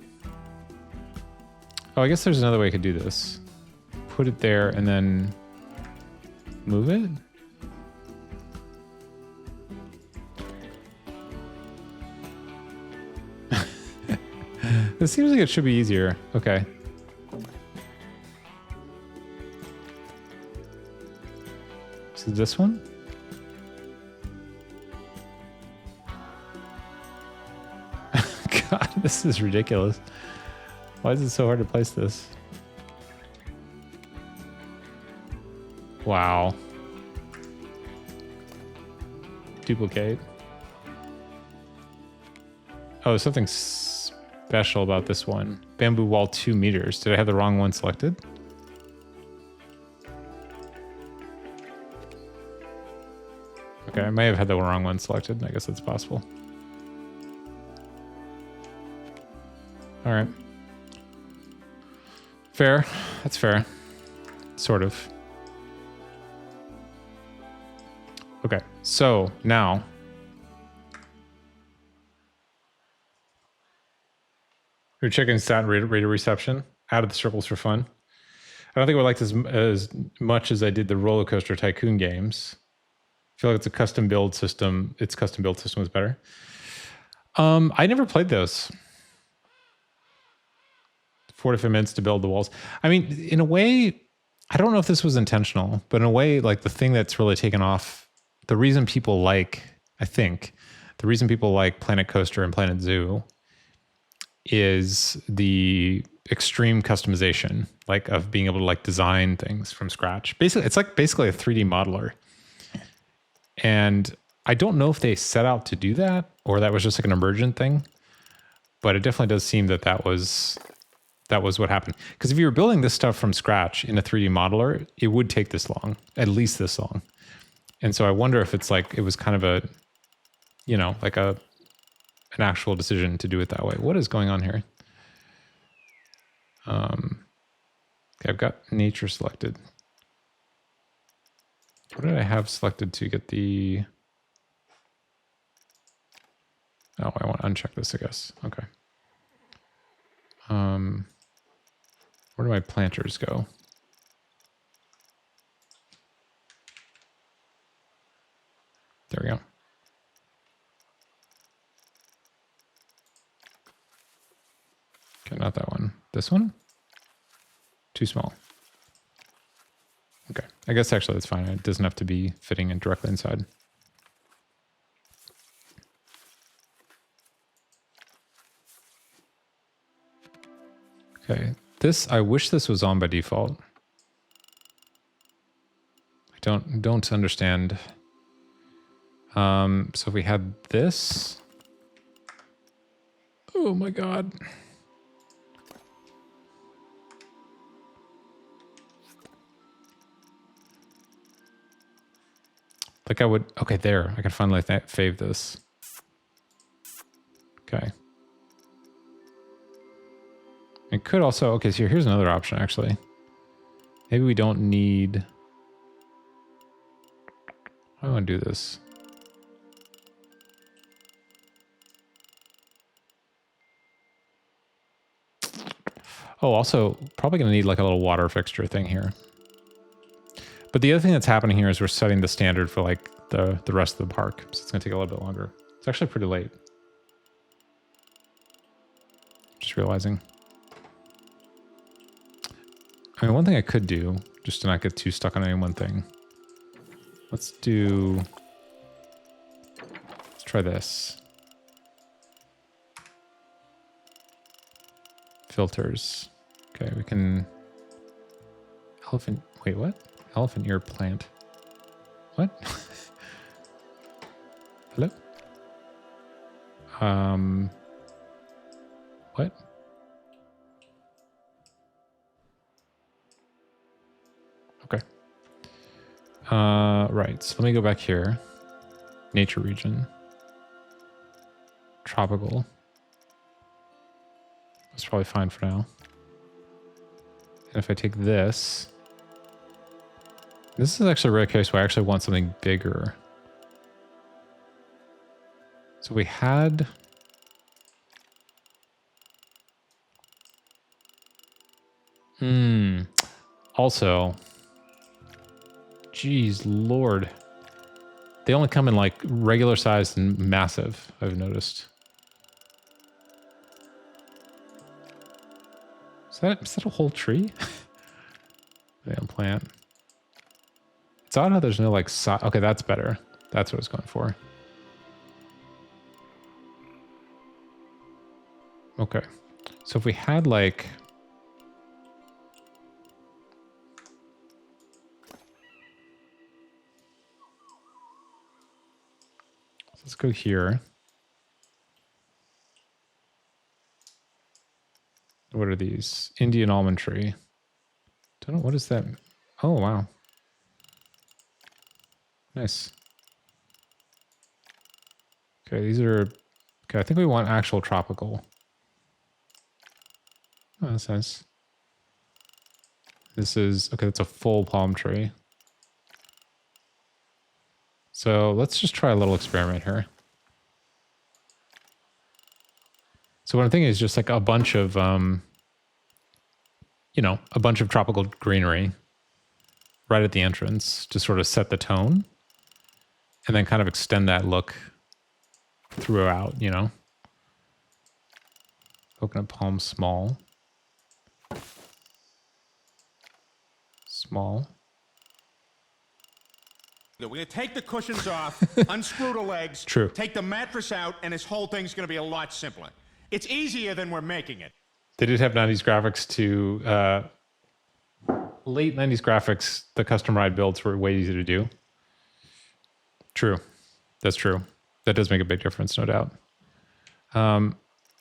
Oh, I guess there's another way I could do this. Put it there and then move it? This seems like it should be easier. Okay. So this one? God, this is ridiculous. Why is it so hard to place this? Wow. Duplicate. Oh, there's something special about this one. Bamboo wall 2 meters. Did I have the wrong one selected? Okay, I may have had the wrong one selected. I guess that's possible. All right. Fair. That's fair. Sort of. Okay, so now we're checking stat rate of reception. Added the circles for fun. I don't think I liked this as much as I did the Roller Coaster Tycoon games. I feel like it's a custom build system. Its custom build system was better. I never played those. 45 minutes to build the walls. I mean, in a way, I don't know if this was intentional, but in a way, like the thing that's really taken off, the reason people like, I think, the reason people like Planet Coaster and Planet Zoo is the extreme customization, like of being able to like design things from scratch. Basically, it's like basically a 3D modeler. And I don't know if they set out to do that or that was just like an emergent thing, but it definitely does seem that that was what happened. Because if you were building this stuff from scratch in a 3D modeler, it would take this long, at least this long. And so I wonder if it's like, it was kind of a, you know, like an actual decision to do it that way. What is going on here? Okay, I've got nature selected. What did I have selected to get the... Oh, I want to uncheck this, I guess. Okay. Where do my planters go? There we go. Okay, not that one. This one? Too small. Okay, I guess actually that's fine. It doesn't have to be fitting in directly inside. Okay, this, I wish this was on by default. I don't understand. So if we had this, oh my God. Like I would, okay, there, I could finally fave this. Okay. It could also, okay, so here's another option actually. Maybe we don't need, how do I want to do this? Oh, also probably gonna need like a little water fixture thing here. But the other thing that's happening here is we're setting the standard for like the rest of the park. So it's gonna take a little bit longer. It's actually pretty late. Just realizing. I mean, one thing I could do, just to not get too stuck on any one thing. Let's try this. Filters. Okay, we can... Elephant... Wait, what? Elephant ear plant. What? Hello? What? Okay. Right, so let me go back here. Nature region. Tropical. That's probably fine for now. And if I take this... This is actually a rare case where I actually want something bigger. So we had... Also, geez, Lord. They only come in like regular sized and massive, I've noticed. Is that a whole tree? Damn plant. It's odd how there's no like side. Okay, that's better. That's what I was going for. Okay. So if we had like... Let's go here. What are these? Indian almond tree. Don't know, what is that? Oh, wow. Nice. Okay, these are... Okay, I think we want actual tropical. Oh, that's nice. This is... Okay, that's a full palm tree. So let's just try a little experiment here. So what I'm thinking is just like a bunch of, you know, a bunch of tropical greenery right at the entrance to sort of set the tone. And then kind of extend that look throughout, you know. Coconut palm small. Small. We're going to take the cushions off, unscrew the legs, True. take the mattress out, and this whole thing's going to be a lot simpler. It's easier than we're making it. They did have 90s graphics to... late 90s graphics, the custom ride builds were way easier to do. True. That's true. That does make a big difference, no doubt. I'm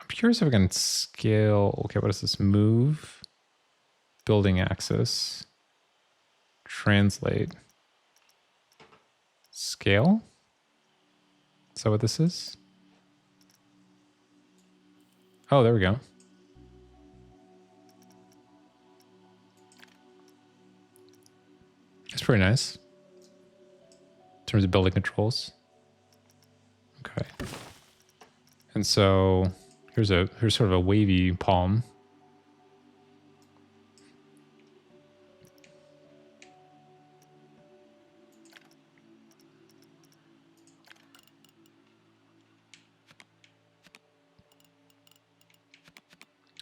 curious if I can scale... Okay, what is this? Move. Building axis. Translate. Scale? Is that what this is? Oh, there we go. It's pretty nice. In terms of building controls. Okay. And so here's sort of a wavy palm.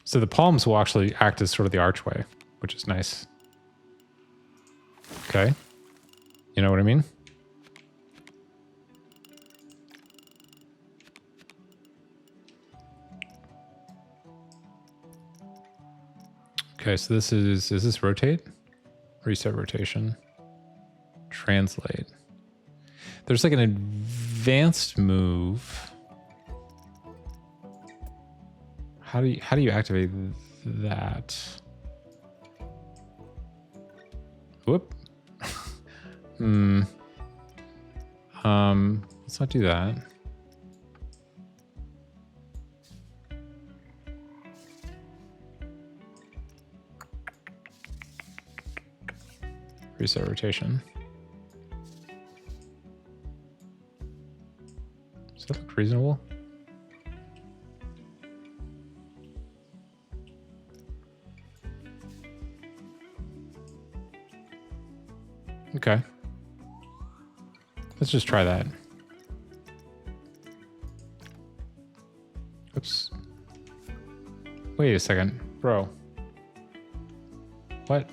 So the palms will actually act as sort of the archway, which is nice. Okay. You know what I mean? Okay, so this is this rotate? Reset rotation. Translate. There's like an advanced move. How do you activate that? Whoop. Let's not do that. Reset rotation. Does that look reasonable? Okay. Let's just try that. Oops. Wait a second, bro. What?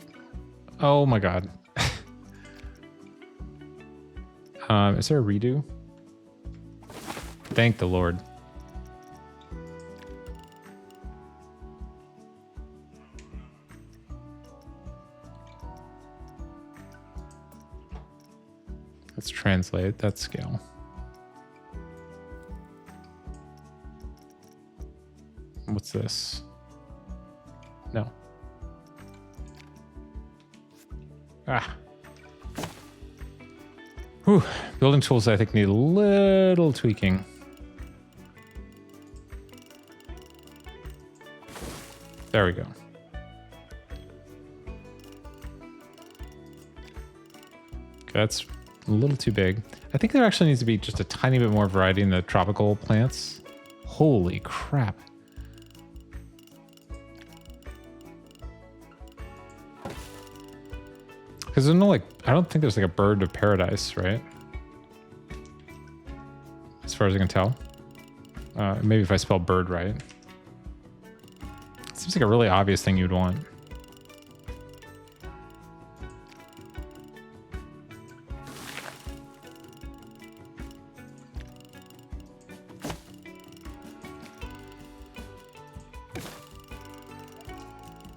Oh my god. Is there a redo? Thank the Lord. Let's translate that scale. What's this? No. Ah. Whew. Building tools I think need a little tweaking. There we go. Okay, that's a little too big. I think there actually needs to be just a tiny bit more variety in the tropical plants. Holy crap. Because there's no like, I don't think there's like a bird of paradise, right? As far as I can tell. Maybe if I spell bird right. It seems like a really obvious thing you'd want.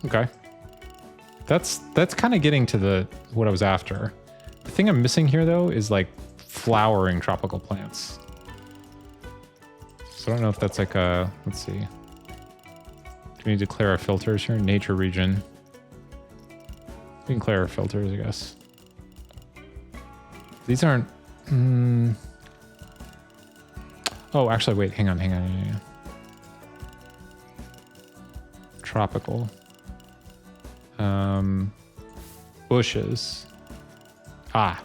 Okay. That's kind of getting to what I was after. The thing I'm missing here though is like flowering tropical plants. So I don't know if that's like a, let's see. Do we need to clear our filters here? Nature region. We can clear our filters, I guess. These aren't, oh, actually, wait, hang on. Tropical. Bushes. Ah.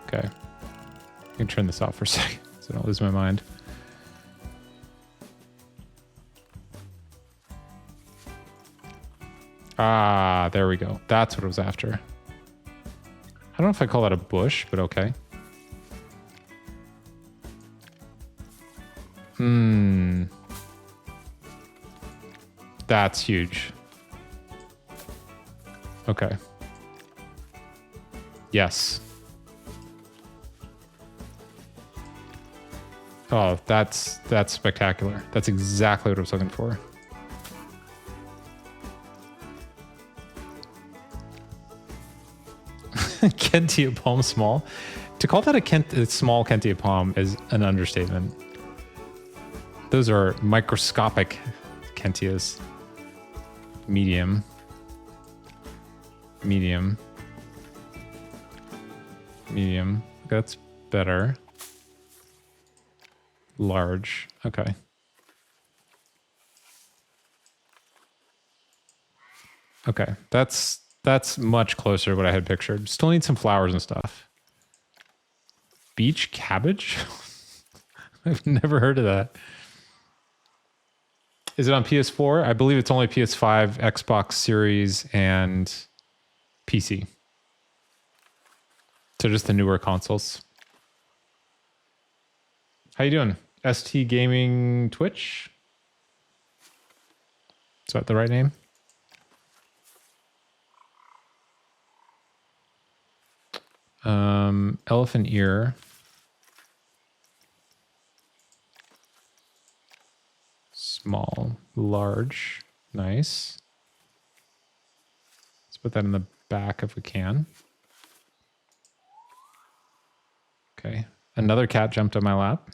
Okay. I can turn this off for a second so I don't lose my mind. Ah, there we go. That's what I was after. I don't know if I call that a bush, but okay. That's huge. Okay. Yes. Oh, that's spectacular. That's exactly what I was looking for. Kentia palm small. To call that a small Kentia palm is an understatement. Those are microscopic Kentias. Medium. That's better. Large. Okay. Okay. That's much closer to what I had pictured. Still need some flowers and stuff. Beach cabbage? I've never heard of that. Is it on PS4? I believe it's only PS5, Xbox Series, and PC. So just the newer consoles. How you doing? ST Gaming Twitch? Is that the right name? Elephant ear. Small, large, nice. Let's put that in the back if we can. Okay, another cat jumped on my lap.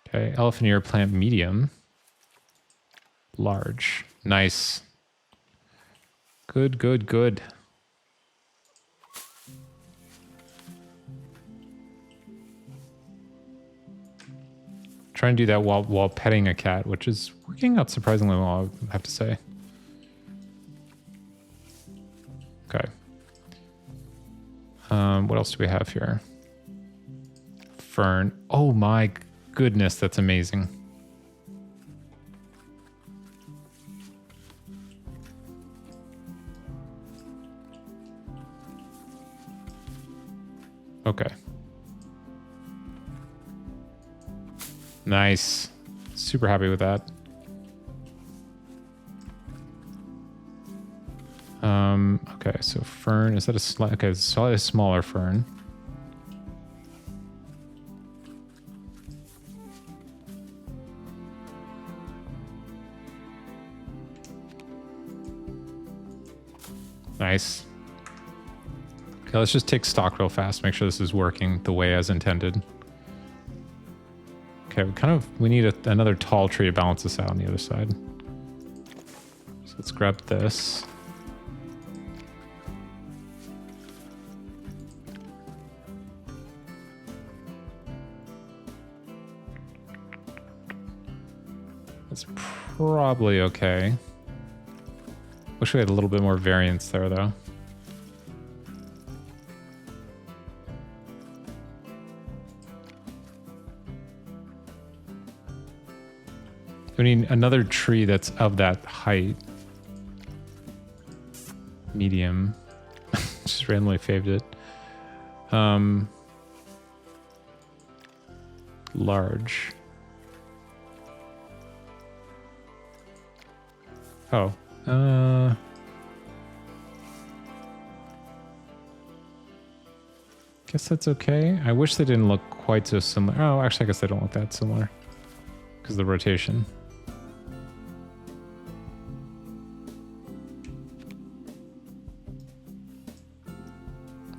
Okay, elephant ear plant medium. Large, nice. Good. Try and do that while petting a cat, which is working out surprisingly well, I have to say. Okay. What else do we have here? Fern. Oh my goodness, that's amazing. Okay. Nice. Super happy with that. Okay, so fern, is that okay, it's slightly smaller fern. Nice. Okay, let's just take stock real fast, make sure this is working the way as intended. Okay, we need another tall tree to balance this out on the other side. So let's grab this. That's probably okay. Wish we had a little bit more variance there, though. We need another tree that's of that height. Medium. Just randomly faved it. Large. Oh. Guess that's okay. I wish they didn't look quite so similar. Oh, actually, I guess they don't look that similar because of the rotation.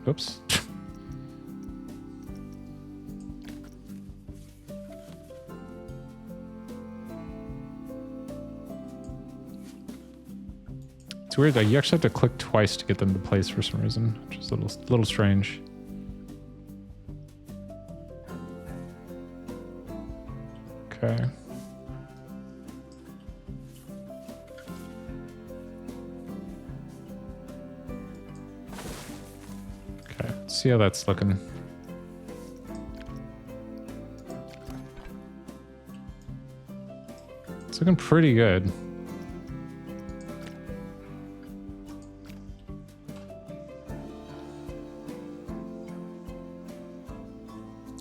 Oops. It's weird that you actually have to click twice to get them to place for some reason, which is a little strange. Okay. Okay, let's see how that's looking. It's looking pretty good.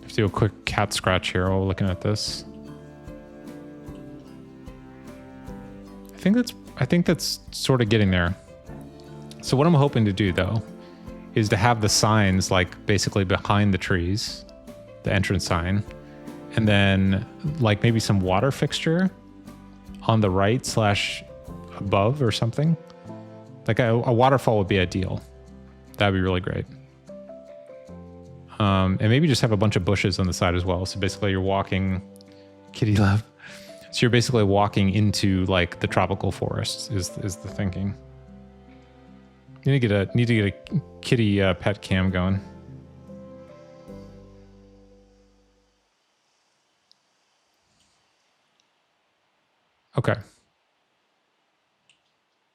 Let's do a quick cat scratch here while we're looking at this. I think that's sort of getting there. So what I'm hoping to do though is to have the signs like basically behind the trees, the entrance sign, and then like maybe some water fixture on the right / above or something. Like a waterfall would be ideal. That'd be really great. And maybe just have a bunch of bushes on the side as well. So basically you're walking, kitty love. So you're basically walking into like the tropical forests is the thinking. Need to get a kitty pet cam going. Okay.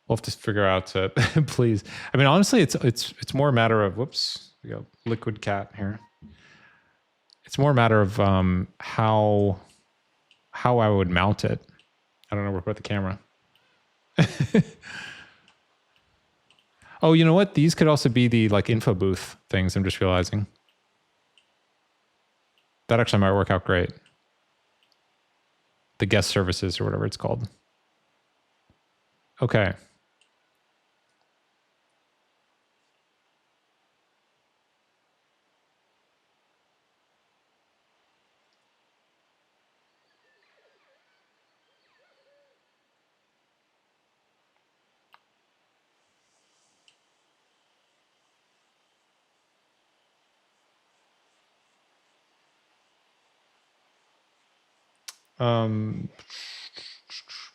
We'll have to figure out please. I mean, honestly, it's more a matter of whoops. We got liquid cat here. It's more a matter of how I would mount it. I don't know where to put the camera. Oh, you know what? These could also be the like info booth things. I'm just realizing. That actually might work out great. The guest services or whatever it's called. Okay.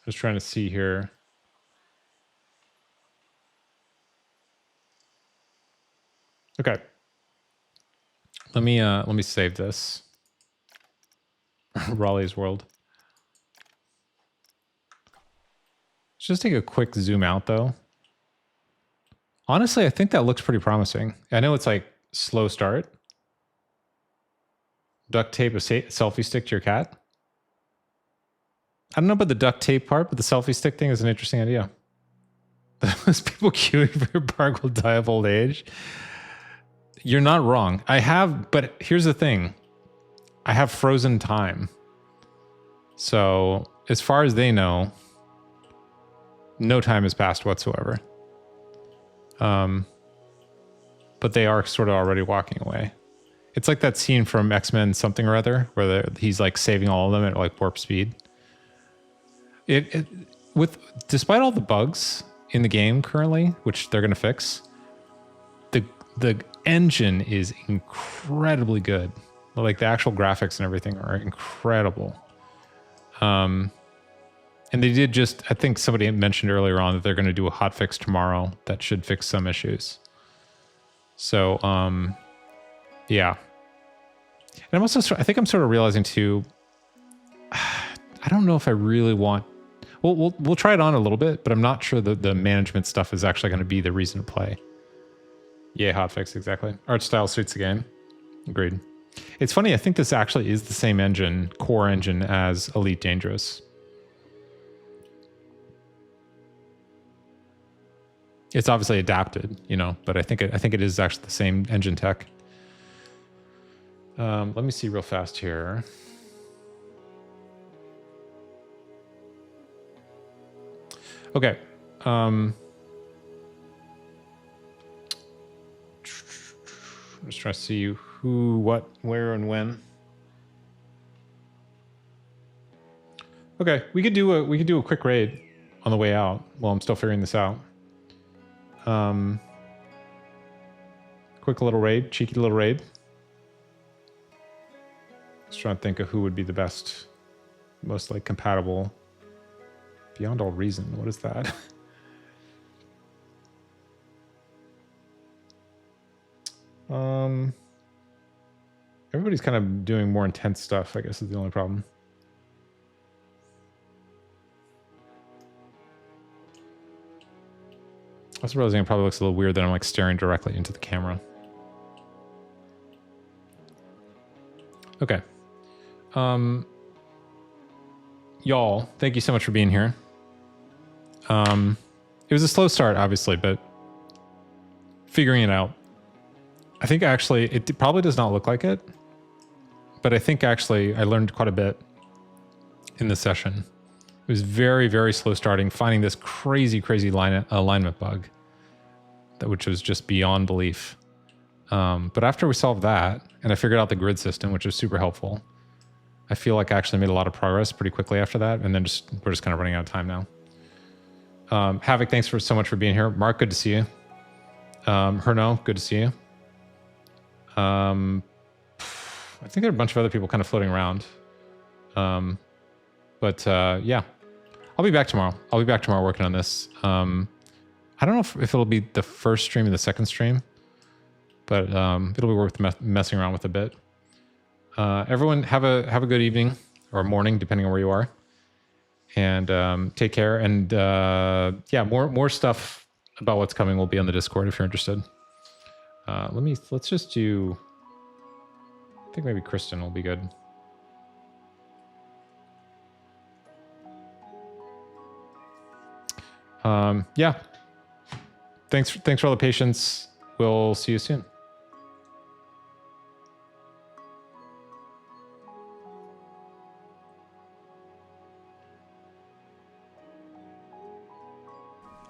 Just trying to see here. Okay. Let me save this. Raleigh's World. Let's just take a quick zoom out though. Honestly, I think that looks pretty promising. I know it's like slow start. Duct tape a selfie stick to your cat. I don't know about the duct tape part, but the selfie stick thing is an interesting idea. Those people queuing for your park will die of old age. You're not wrong. But here's the thing. I have frozen time. So as far as they know, no time has passed whatsoever. But they are sort of already walking away. It's like that scene from X-Men something or other where he's like saving all of them at like warp speed. Despite all the bugs in the game currently, which they're going to fix, the engine is incredibly good. Like the actual graphics and everything are incredible. And they did I think somebody mentioned earlier on that they're going to do a hotfix tomorrow that should fix some issues. So, yeah. And I think I'm sort of realizing too, I don't know if I really want, we'll try it on a little bit, but I'm not sure that the management stuff is actually going to be the reason to play. Yeah, hotfix, exactly. Art style suits the game. Agreed. It's funny, I think this actually is the same core engine as Elite Dangerous. It's obviously adapted, you know, but I think it is actually the same engine tech. Let me see real fast here. Okay. I'm just trying to see who, what, where, and when. Okay, we could do a quick raid on the way out while I'm still figuring this out. Quick little raid, cheeky little raid. Just trying to think of who would be the best, most like compatible. Beyond all reason, what is that? Everybody's kind of doing more intense stuff, I guess is the only problem. I was realizing it probably looks a little weird that I'm like staring directly into the camera. Okay. Y'all, thank you so much for being here. It was a slow start, obviously, but figuring it out. I think actually, it probably does not look like it, but I think actually I learned quite a bit in this session. It was very, very slow starting, finding this crazy, crazy alignment bug, which was just beyond belief. But after we solved that, and I figured out the grid system, which was super helpful, I feel like I actually made a lot of progress pretty quickly after that, and then we're just kind of running out of time now. Havoc, thanks so much for being here. Mark, good to see you. Herno, good to see you. I think there are a bunch of other people kind of floating around. Yeah, I'll be back tomorrow. I'll be back tomorrow working on this. I don't know if it'll be the first stream or the second stream, but it'll be worth messing around with a bit. Everyone have a good evening or morning, depending on where you are. And take care. And yeah, more stuff about what's coming will be on the Discord if you're interested. Let's just do, I think maybe Kristen will be good. Yeah. Thanks for all the patience. We'll see you soon.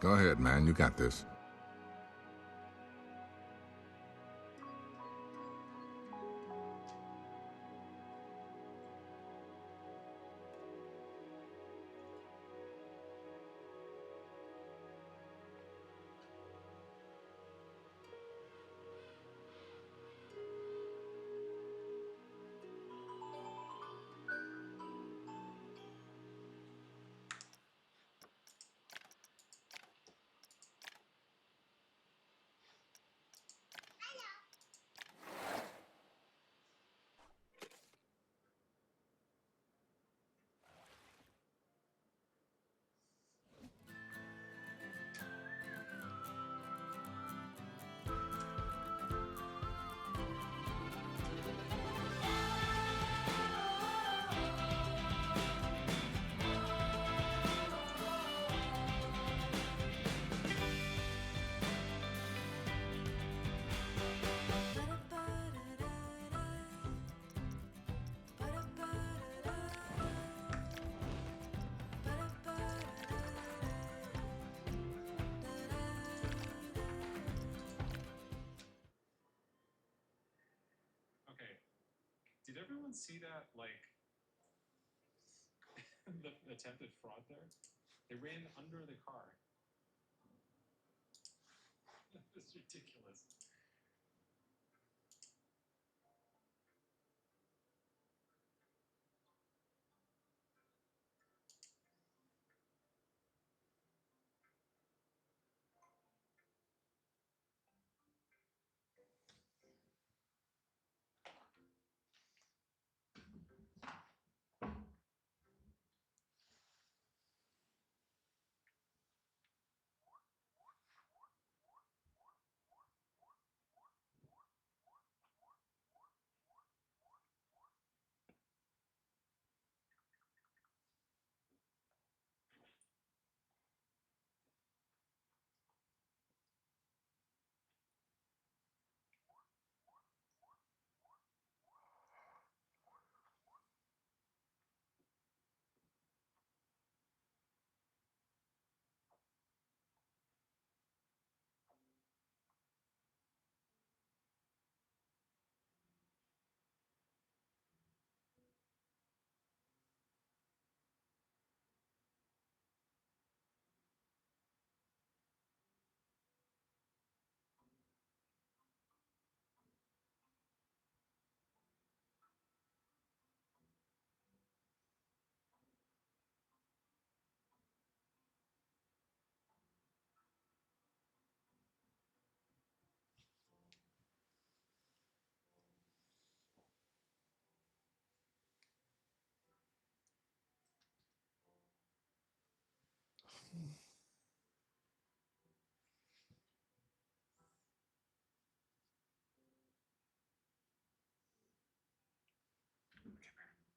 Go ahead, man. You got this. Did everyone see that, like, the attempted fraud there? They ran under the car. That's ridiculous.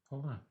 Hold on.